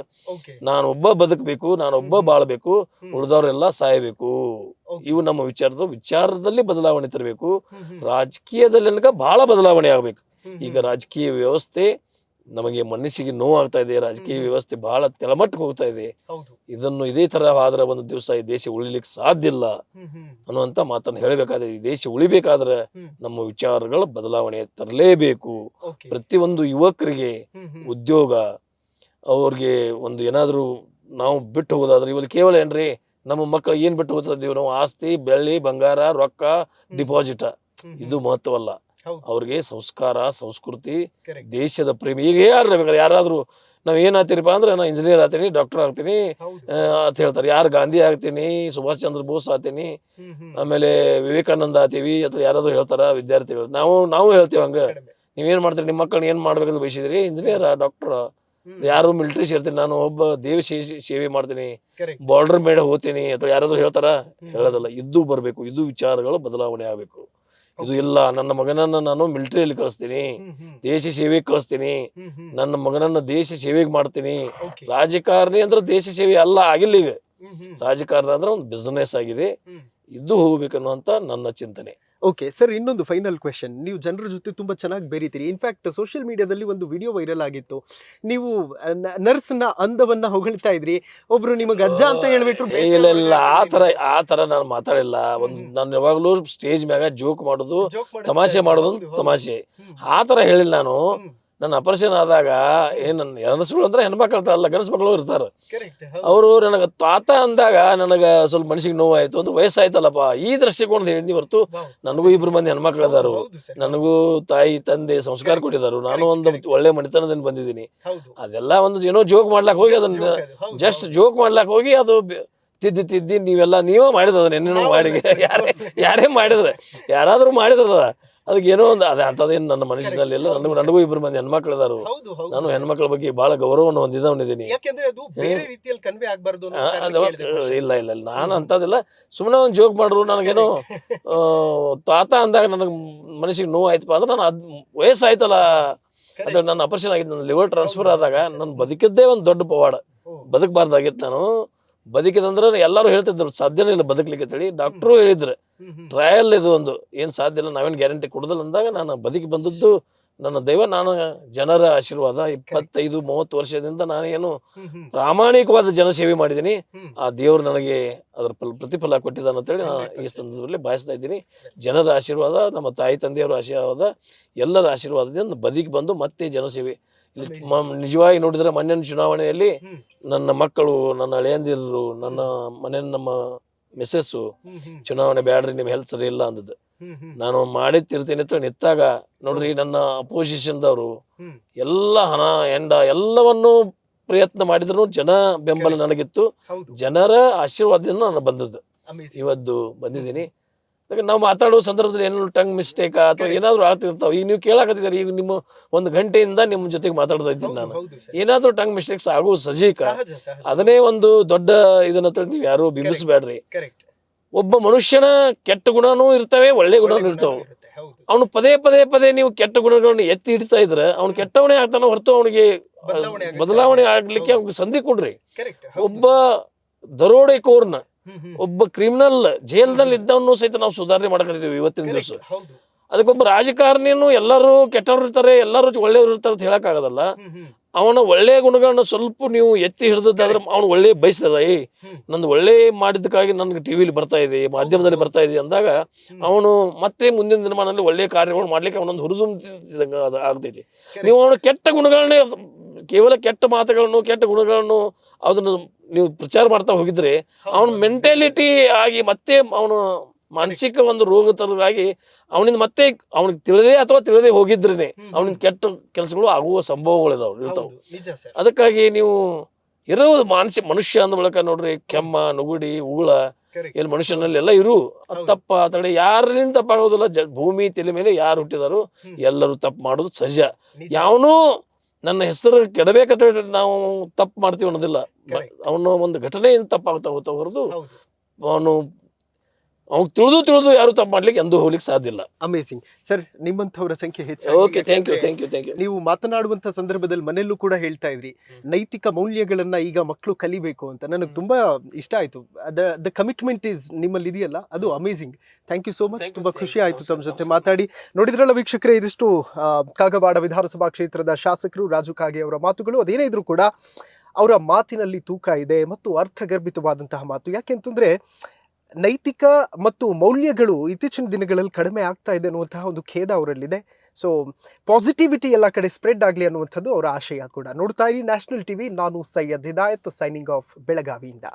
ನಾನೊಬ್ಬ ಬದುಕಬೇಕು, ನಾನೊಬ್ಬ ಬಾಳ್ಬೇಕು, ಉಳಿದವರೆಲ್ಲ ಸಾಯಬೇಕು. ಇವು ನಮ್ಮ ವಿಚಾರದಲ್ಲಿ ಬದಲಾವಣೆ ತರಬೇಕು. ರಾಜಕೀಯದಲ್ಲಿ ಬಹಳ ಬದಲಾವಣೆ ಆಗ್ಬೇಕು. ಈಗ ರಾಜಕೀಯ ವ್ಯವಸ್ಥೆ ನಮಗೆ ಮನಸ್ಸಿಗೆ ನೋವಾಗ್ತಾ ಇದೆ. ರಾಜಕೀಯ ವ್ಯವಸ್ಥೆ ಬಹಳ ತೆಳಮಟ್ಟಕ್ಕೆ ಹೋಗ್ತಾ ಇದೆ. ಇದನ್ನು ಇದೇ ತರ ಆದ್ರೆ ಒಂದು ದಿವಸ ಈ ದೇಶ ಉಳಿಲಿಕ್ಕೆ ಸಾಧ್ಯ ಇಲ್ಲ ಅನ್ನುವಂತ ಮಾತನ್ನು ಹೇಳಬೇಕಾದ್ರೆ, ಈ ದೇಶ ಉಳಿಬೇಕಾದ್ರೆ ನಮ್ಮ ವಿಚಾರಗಳು ಬದಲಾವಣೆ ತರಲೇಬೇಕು. ಪ್ರತಿಯೊಂದು ಯುವಕರಿಗೆ ಉದ್ಯೋಗ, ಅವ್ರಿಗೆ ಒಂದು ಏನಾದ್ರು ನಾವು ಬಿಟ್ಟು ಹೋಗೋದಾದ್ರೆ, ಇವಾಗ ಕೇವಲ ಏನ್ರಿ ನಮ್ಮ ಮಕ್ಕಳು ಏನ್ ಬಿಟ್ಟು ಹೋಗ್ತಿದ್ದೀವಿ ನಾವು, ಆಸ್ತಿ, ಬೆಳ್ಳಿ, ಬಂಗಾರ, ರೊಕ್ಕ, ಡಿಪಾಸಿಟ್, ಇದು ಮಹತ್ವಲ್ಲ. ಅವ್ರಿಗೆ ಸಂಸ್ಕಾರ, ಸಂಸ್ಕೃತಿ, ದೇಶದ ಪ್ರೇಮಿ. ಈಗ ಯಾರಾದ್ರೂ ನಾವ್ ಏನ್ ಆಗ್ತೀರಿಪ್ಪ ಅಂದ್ರೆ, ನಾ ಇಂಜಿನಿಯರ್ ಆಗ್ತೀನಿ, ಡಾಕ್ಟರ್ ಆಗ್ತೀನಿ ಅಂತ ಹೇಳ್ತಾರೆ. ಯಾರು ಗಾಂಧಿ ಆಗ್ತೀನಿ, ಸುಭಾಷ್ ಚಂದ್ರ ಬೋಸ್ ಆಗ್ತೀನಿ, ಆಮೇಲೆ ವಿವೇಕಾನಂದ ಆಗ್ತೀವಿ ಅಥವಾ ಯಾರಾದ್ರೂ ಹೇಳ್ತಾರ ವಿದ್ಯಾರ್ಥಿಗಳು. ನಾವು ಹೇಳ್ತೀವಿ ಹಂಗ. ನೀವೇನ್ ಮಾಡ್ತೀರಿ, ನಿಮ್ಮ ಮಕ್ಕಳನ್ನ ಏನ್ ಮಾಡ್ಬೇಕಂತ ಬಯಸಿದ್ರಿ? ಇಂಜಿನಿಯರ್, ಡಾಕ್ಟರ್, ಯಾರು ಮಿಲಿಟರಿ ಸೇರ್ತೀನಿ, ನಾನು ಒಬ್ಬ ದೇವ ಸೇವೆ ಮಾಡ್ತೀನಿ, ಬಾರ್ಡರ್ ಮೇಲೆ ಹೋಗ್ತೀನಿ ಅಥವಾ ಯಾರಾದ್ರೂ ಹೇಳ್ತಾರ? ಹೇಳೋದಲ್ಲ. ಇದು ಬರ್ಬೇಕು. ಇದು ವಿಚಾರಗಳು ಬದಲಾವಣೆ ಆಗ್ಬೇಕು. ಇದು ಇಲ್ಲ, ನನ್ನ ಮಗನನ್ನ ನಾನು ಮಿಲಿಟರಿಯಲ್ಲಿ ಕಳಿಸ್ತೀನಿ, ದೇಶ ಸೇವೆಗೆ ಕಳಿಸ್ತೀನಿ, ನನ್ನ ಮಗನನ್ನ ದೇಶ ಸೇವೆಗೆ ಮಾಡ್ತೀನಿ. ರಾಜಕಾರಣಿ ಅಂದ್ರೆ ದೇಶ ಸೇವೆ ಅಲ್ಲ, ಆಗಿಲ್ಲ. ಈಗ ರಾಜಕಾರಣ ಅಂದ್ರೆ ಒಂದು ಬಿಸ್ನೆಸ್ ಆಗಿದೆ. ಇದು ಹೋಗ್ಬೇಕನ್ನುವಂತ ನನ್ನ ಚಿಂತನೆ. ಓಕೆ ಸರ್, ಇನ್ನೊಂದು ಫೈನಲ್ ಕ್ವೆಶನ್. ನೀವು ಜನರ ಜೊತೆ ತುಂಬಾ ಚೆನ್ನಾಗಿ ಬೆರೀತೀರಿ. ಇನ್ಫ್ಯಾಕ್ಟ್ ಸೋಷಿಯಲ್ ಮೀಡಿಯಾದಲ್ಲಿ ಒಂದು ವಿಡಿಯೋ ವೈರಲ್ ಆಗಿತ್ತು. ನೀವು ನರ್ಸ್ನ ಅಂದವನ್ನ ಹೊಗಳ್ತಾ ಇದ್ರಿ. ಒಬ್ರು ನಿಮಗೆ ಅಜ್ಜ ಅಂತ ಹೇಳ್ಬಿಟ್ರು. ಇಲ್ಲ ಆ ತರ ನಾನು ಮಾತಾಡಿಲ್ಲ. ನಾನು ಯಾವಾಗ್ಲೂ ಸ್ಟೇಜ್ ಮ್ಯಾಗ ಜೋಕ್ ಮಾಡೋದು, ತಮಾಷೆ ಮಾಡೋದು ತಮಾಷೆ. ಆ ತರ ಹೇಳಿಲ್ಲ ನಾನು. ನನ್ನ ಆಪರೇಷನ್ ಆದಾಗ ನನ್ನ ಹೆಣಸುಗಳು ಅಂದ್ರೆ ಹೆಣ್ಮಕ್ಳು ಅಲ್ಲ, ಗಂಡಸ ಮಕ್ಕಳು ಇರ್ತಾರೆ. ಅವರು ನನಗೆ ತಾತ ಅಂದಾಗ ನನಗೆ ಸ್ವಲ್ಪ ಮನಸ್ಸಿಗೆ ನೋವಾಯ್ತು. ಅಂದ್ರೆ ವಯಸ್ಸಾಯ್ತಲ್ಲಪ್ಪ, ಈ ದೃಷ್ಟಿಕೋನದ ಹೇಳಿದ್ನಿ ಹೊರತು ನನಗೂ 2 ಮಂದಿ ಹೆಣ್ಮಕ್ಳು ಅದಾರು. ನನಗೂ ತಾಯಿ ತಂದೆ ಸಂಸ್ಕಾರ ಕೊಟ್ಟಿದ್ದಾರೆ. ನಾನು ಒಂದು ಒಳ್ಳೆ ಮಣಿತನದಿಂದ ಬಂದಿದ್ದೀನಿ. ಅದೆಲ್ಲ ಒಂದು ಏನೋ ಜೋಕ್ ಮಾಡ್ಲಾಕ್ ಹೋಗಿ ಅದನ್ನ ಜಸ್ಟ್ ಜೋಕ್ ಮಾಡ್ಲಾಕ್ ಹೋಗಿ ಅದು ತಿದ್ದಿ ನೀವೇ ಮಾಡಿದ ಅದನ್ನ ಏನೇನೋ ಮಾಡಿ ಯಾರೇ ಮಾಡಿದ್ರೆ ಯಾರಾದ್ರೂ ಮಾಡಿದ್ರಲ್ಲ ಅದಕ್ಕೆ ಏನೋ ಒಂದು ಅಂಥದ್ದೇನು ನನ್ನ ಮನುಷ್ಯನಲ್ಲಿ ಇಲ್ಲ. ನನಗೂ 2 ಮಂದಿ ಹೆಣ್ಮಕ್ಳು ಇದಾರು. ನಾನು ಹೆಣ್ಮಕ್ಳ ಬಗ್ಗೆ ಬಹಳ ಗೌರವವನ್ನು ಹೊಂದಿದವನಿದ್ದೀನಿ. ಇಲ್ಲ ನಾನು ಅಂತದಿಲ್ಲ. ಸುಮ್ಮನೆ ಒಂದು ಜೋಕ್ ಮಾಡ್ರು. ನನಗೇನೋ ತಾತ ಅಂದಾಗ ನನಗೆ ಮನಸ್ಸಿಗೆ ನೋವು ಆಯ್ತಪ್ಪ ಅಂದ್ರೆ ನಾನು ವಯಸ್ಸಾಯ್ತಲ್ಲ, ಅದ್ರ ನನ್ನ ಆಪರೇಷನ್ ಆಗಿದ್ದು, ನನ್ನ ಲಿವರ್ ಟ್ರಾನ್ಸ್ಫರ್ ಆದಾಗ ನಾನು ಬದುಕಿದ್ದೇ ಒಂದು ದೊಡ್ಡ ಪವಾಡ. ಬದುಕಬಾರ್ದಾಗಿತ್ತು ನಾನು. ಬದುಕಿದಂದ್ರೆ ಎಲ್ಲರೂ ಹೇಳ್ತಿದ್ರು ಸಾಧ್ಯನೇ ಇಲ್ಲ ಬದುಕಲಿಕ್ಕೆ ಅಂತೇಳಿ. ಡಾಕ್ಟ್ರು ಹೇಳಿದ್ರು ಟ್ರಯಲ್ ಇದು ಒಂದು ಏನು ಸಾಧ್ಯ ಇಲ್ಲ, ನಾವೇನು ಗ್ಯಾರಂಟಿ ಕೊಡೋದಿಲ್ಲ ಅಂದಾಗ ನಾನು ಬದುಕಿ ಬಂದದ್ದು ನನ್ನ ದೈವ. ನಾನು ಜನರ ಆಶೀರ್ವಾದ 25-30 ವರ್ಷದಿಂದ ನಾನೇನು ಪ್ರಾಮಾಣಿಕವಾದ ಜನಸೇವೆ ಮಾಡಿದ್ದೀನಿ. ಆ ದೇವರು ನನಗೆ ಅದರ ಪ್ರತಿಫಲ ಕೊಟ್ಟಿದ್ದಾನೆ ಅಂತೇಳಿ ನಾನು ಈ ಸಂದರ್ಭದಲ್ಲಿ ಭಾವಿಸ್ತಾ ಇದ್ದೀನಿ. ಜನರ ಆಶೀರ್ವಾದ, ನಮ್ಮ ತಾಯಿ ತಂದೆಯವರ ಆಶೀರ್ವಾದ, ಎಲ್ಲರ ಆಶೀರ್ವಾದದಿಂದ ಬದುಕಿ ಬಂದು ಮತ್ತೆ ಜನಸೇವೆ. ನಿಜವಾಗಿ ನೋಡಿದ್ರೆ ಮೊನ್ನೆ ಚುನಾವಣೆಯಲ್ಲಿ ನನ್ನ ಮಕ್ಕಳು, ನನ್ನ ಅಳಿಯಂದಿರು, ನನ್ನ ಮನೆ ನಮ್ಮ ಮಿಸ್ಸಸ್ಸು ಚುನಾವಣೆ ಬ್ಯಾಡ್ರಿ, ನಿಮ್ಮ ಹೆಲ್ತ್ ಸರಿ ಇಲ್ಲ ಅಂದದ್ದು. ನಾನು ಮಾಡಿರ್ತೀನಿ ಅಂತ ನಿಂತಾಗ ನೋಡ್ರಿ ನನ್ನ ಅಪೋಸಿಷನ್ದವರು ಎಲ್ಲ ಹಣ ಎಂಡ ಎಲ್ಲವನ್ನು ಪ್ರಯತ್ನ ಮಾಡಿದ್ರು. ಜನ ಬೆಂಬಲ ನನಗಿತ್ತು. ಜನರ ಆಶೀರ್ವಾದದಿಂದ ನಾನು ಬಂದದ್ದು, ಇವತ್ತು ಬಂದಿದ್ದೀನಿ. ನಾವು ಮಾತಾಡೋ ಸಂದರ್ಭದಲ್ಲಿ ಏನೋ ಟಂಗ್ ಮಿಸ್ಟೇಕ್ ಅಥವಾ ಏನಾದ್ರು ಆಗ್ತಿರ್ತಾವ. ಈಗ ನೀವು ಕೇಳಾಕತ್ತಿದ್ದಾರೆ, ಈಗ ನಿಮ್ಮ 1 ಗಂಟೆಯಿಂದ ನಿಮ್ಮ ಜೊತೆಗೆ ಮಾತಾಡ್ತಾ ಇದ್ದೀನಿ ನಾನು. ಏನಾದ್ರು ಟಂಗ್ ಮಿಸ್ಟೇಕ್ಸ್ ಆಗೋ ಸಜೀಕ. ಅದನ್ನೇ ಒಂದು ದೊಡ್ಡ ಇದನ್ನ ನೀವು ಯಾರು ಬಿಂಬಿಸಬೇಡ್ರಿ. ಒಬ್ಬ ಮನುಷ್ಯನ ಕೆಟ್ಟ ಗುಣನೂ ಇರ್ತವೆ, ಒಳ್ಳೆ ಗುಣನೂ ಇರ್ತಾವೆ. ಅವನು ಪದೇ ನೀವು ಕೆಟ್ಟ ಗುಣಗಳನ್ನ ಎತ್ತಿ ಹಿಡಿತಾ ಇದ್ರೆ ಅವ್ನು ಕೆಟ್ಟವನೇ ಆಗ್ತಾನೆ ಹೊರತು ಅವನಿಗೆ ಬದಲಾವಣೆ ಆಗ್ಲಿಕ್ಕೆ ಅವ್ನಿಗೆ ಸಂಧಿ ಕೊಡ್ರಿ. ಒಬ್ಬ ದರೋಡೆಕೋರ್ನ, ಒಬ್ಬ ಕ್ರಿಮಿನಲ್ ಜೈಲ್ನಲ್ಲಿ ಇದ್ದವನು ಸಹಿತ ನಾವು ಸುಧಾರಣೆ ಮಾಡಕತ್ತಿದ್ದೀವಿ ಇವತ್ತಿನ ದಿವಸ. ಅದಕ್ಕೊಬ್ಬ ರಾಜಕಾರಣಿಯನ್ನು ಎಲ್ಲರೂ ಕೆಟ್ಟವ್ರು ಇರ್ತಾರೆ, ಎಲ್ಲರೂ ಒಳ್ಳೆಯವ್ರು ಇರ್ತಾರೆ ಅಂತ ಹೇಳಕ್ ಆಗೋದಲ್ಲ. ಅವನ ಒಳ್ಳೆಯ ಗುಣಗಳನ್ನ ಸ್ವಲ್ಪ ನೀವು ಎತ್ತಿ ಹಿಡಿದಾದ್ರೆ ಅವನು ಒಳ್ಳೆ ಬಯಸ್ತದ. ನಂದು ಒಳ್ಳೆ ಮಾಡಿದ್ದಕ್ಕಾಗಿ ನನ್ಗೆ ಟಿವಿಲಿ ಬರ್ತಾ ಇದೆ, ಮಾಧ್ಯಮದಲ್ಲಿ ಬರ್ತಾ ಇದೆ ಅಂದಾಗ ಅವನು ಮತ್ತೆ ಮುಂದಿನ ದಿನಮಾನದಲ್ಲಿ ಒಳ್ಳೆಯ ಕಾರ್ಯಗಳು ಮಾಡ್ಲಿಕ್ಕೆ ಅವನೊಂದು ಹುರಿದುಂಬಿಸಿದಂಗ ಆಗ್ತೈತಿ. ನೀವು ಅವನ ಕೆಟ್ಟ ಗುಣಗಳನ್ನೇ, ಕೇವಲ ಕೆಟ್ಟ ಮಾತುಗಳನ್ನು, ಕೆಟ್ಟ ಗುಣಗಳನ್ನು ಅದನ್ನು ನೀವು ಪ್ರಚಾರ ಮಾಡ್ತಾ ಹೋಗಿದ್ರೆ ಅವನ ಮೆಂಟಾಲಿಟಿ ಆಗಿ ಮತ್ತೆ ಅವನು ಮಾನಸಿಕ ಒಂದು ರೋಗ ತರಗಾಗಿ ಅವನಿಂದ ಮತ್ತೆ ಅವನಿಗೆ ತಿಳಿದೇ ಹೋಗಿದ್ರೇನೆ ಅವನಿಂದ ಕೆಟ್ಟ ಕೆಲಸಗಳು ಆಗುವ ಸಂಭವಗಳು ಇರ್ತಾವ. ಅದಕ್ಕಾಗಿ ನೀವು ಇರೋದು ಮನುಷ್ಯ ಅಂದ ಬಳಕ ನೋಡ್ರಿ, ಕೆಮ್ಮ, ನುಗುಡಿ, ಉಗುಳ ಏನು ಮನುಷ್ಯನಲ್ಲಿ ಎಲ್ಲ ಇರು. ತಪ್ಪ ತಡೆ ಯಾರಿಂದ ತಪ್ಪಾಗೋದಿಲ್ಲ. ಭೂಮಿ ತಲೆ ಮೇಲೆ ಯಾರು ಹುಟ್ಟಿದಾರು ಎಲ್ಲರೂ ತಪ್ಪು ಮಾಡೋದು ಸಹಜ. ಯಾವನೂ ನನ್ನ ಹೆಸರು ಕೆಡಬೇಕಂತ ಹೇಳಿ ನಾವು ತಪ್ಪು ಮಾಡ್ತೀವಿ ಅನ್ನೋದಿಲ್ಲ. ಅವನು ಒಂದು ಘಟನೆಯಿಂದ ತಪ್ಪಾಗ್ತಾ ಹೋಗ್ತಾ ಹೊರದು ಅವನು ತಿಳಿದು ಯಾರು ತಪ್ಪು ಮಾಡ್ಲಿಕ್ಕೆ ಎಂದೂ ಹೋಗ್ಲಿಕ್ಕೆ ಸಾಧ್ಯ ಇಲ್ಲ. ಅಮೇಸಿಂಗ್ ಸರ್, ನಿಮ್ಮಂಥವರ ಸಂಖ್ಯೆ ಹೆಚ್ಚು. Okay, thank you. ನೀವು ಮಾತನಾಡುವಂತ ಸಂದರ್ಭದಲ್ಲಿ ಮನೆಯಲ್ಲೂ ಕೂಡ ಹೇಳ್ತಾ ಇದ್ರಿ ನೈತಿಕ ಮೌಲ್ಯಗಳನ್ನ ಈಗ ಮಕ್ಕಳು ಕಲಿಬೇಕು ಅಂತ. ನನಗೆ ತುಂಬಾ ಇಷ್ಟ ಆಯ್ತು. ದ ಕಮಿಟ್ಮೆಂಟ್ ಇಸ್ ನಿಮ್ಮಲ್ಲಿ ಇದೆಯಲ್ಲ, ಅದು amazing. Thank you so much. ತುಂಬಾ ಖುಷಿ ಆಯ್ತು ತಮ್ಮ ಜೊತೆ ಮಾತಾಡಿ. ನೋಡಿದ್ರಲ್ಲ ವೀಕ್ಷಕರೇ, ಇದಿಷ್ಟು ಕಾಗವಾಡ ವಿಧಾನಸಭಾ ಕ್ಷೇತ್ರದ ಶಾಸಕರು ರಾಜು ಕಾಗೆ ಅವರ ಮಾತುಗಳು. ಅದೇನೇ ಇದ್ರೂ ಕೂಡ ಅವರ ಮಾತಿನಲ್ಲಿ ತೂಕ ಇದೆ ಮತ್ತು ಅರ್ಥಗರ್ಭಿತವಾದಂತಹ ಮಾತು. ಯಾಕೆಂತಂದ್ರೆ ನೈತಿಕ ಮತ್ತು ಮೌಲ್ಯಗಳು ಇತ್ತೀಚಿನ ದಿನಗಳಲ್ಲಿ ಕಡಿಮೆ ಆಗ್ತಾ ಇದೆ ಅನ್ನುವಂತಹ ಒಂದು ಖೇದ ಅವರಲ್ಲಿದೆ. ಸೊ ಪಾಸಿಟಿವಿಟಿ ಎಲ್ಲ ಕಡೆ ಸ್ಪ್ರೆಡ್ ಆಗಲಿ ಅನ್ನುವಂಥದ್ದು ಅವರ ಆಶಯ ಕೂಡ. ನೋಡ್ತಾ ಇರಿ ನ್ಯಾಷನಲ್ ಟಿವಿ. ನಾನು ಸೈಯದ್ ಹಿದಾಯತ್, ಸೈನಿಂಗ್ ಆಫ್, ಬೆಳಗಾವಿಯಿಂದ.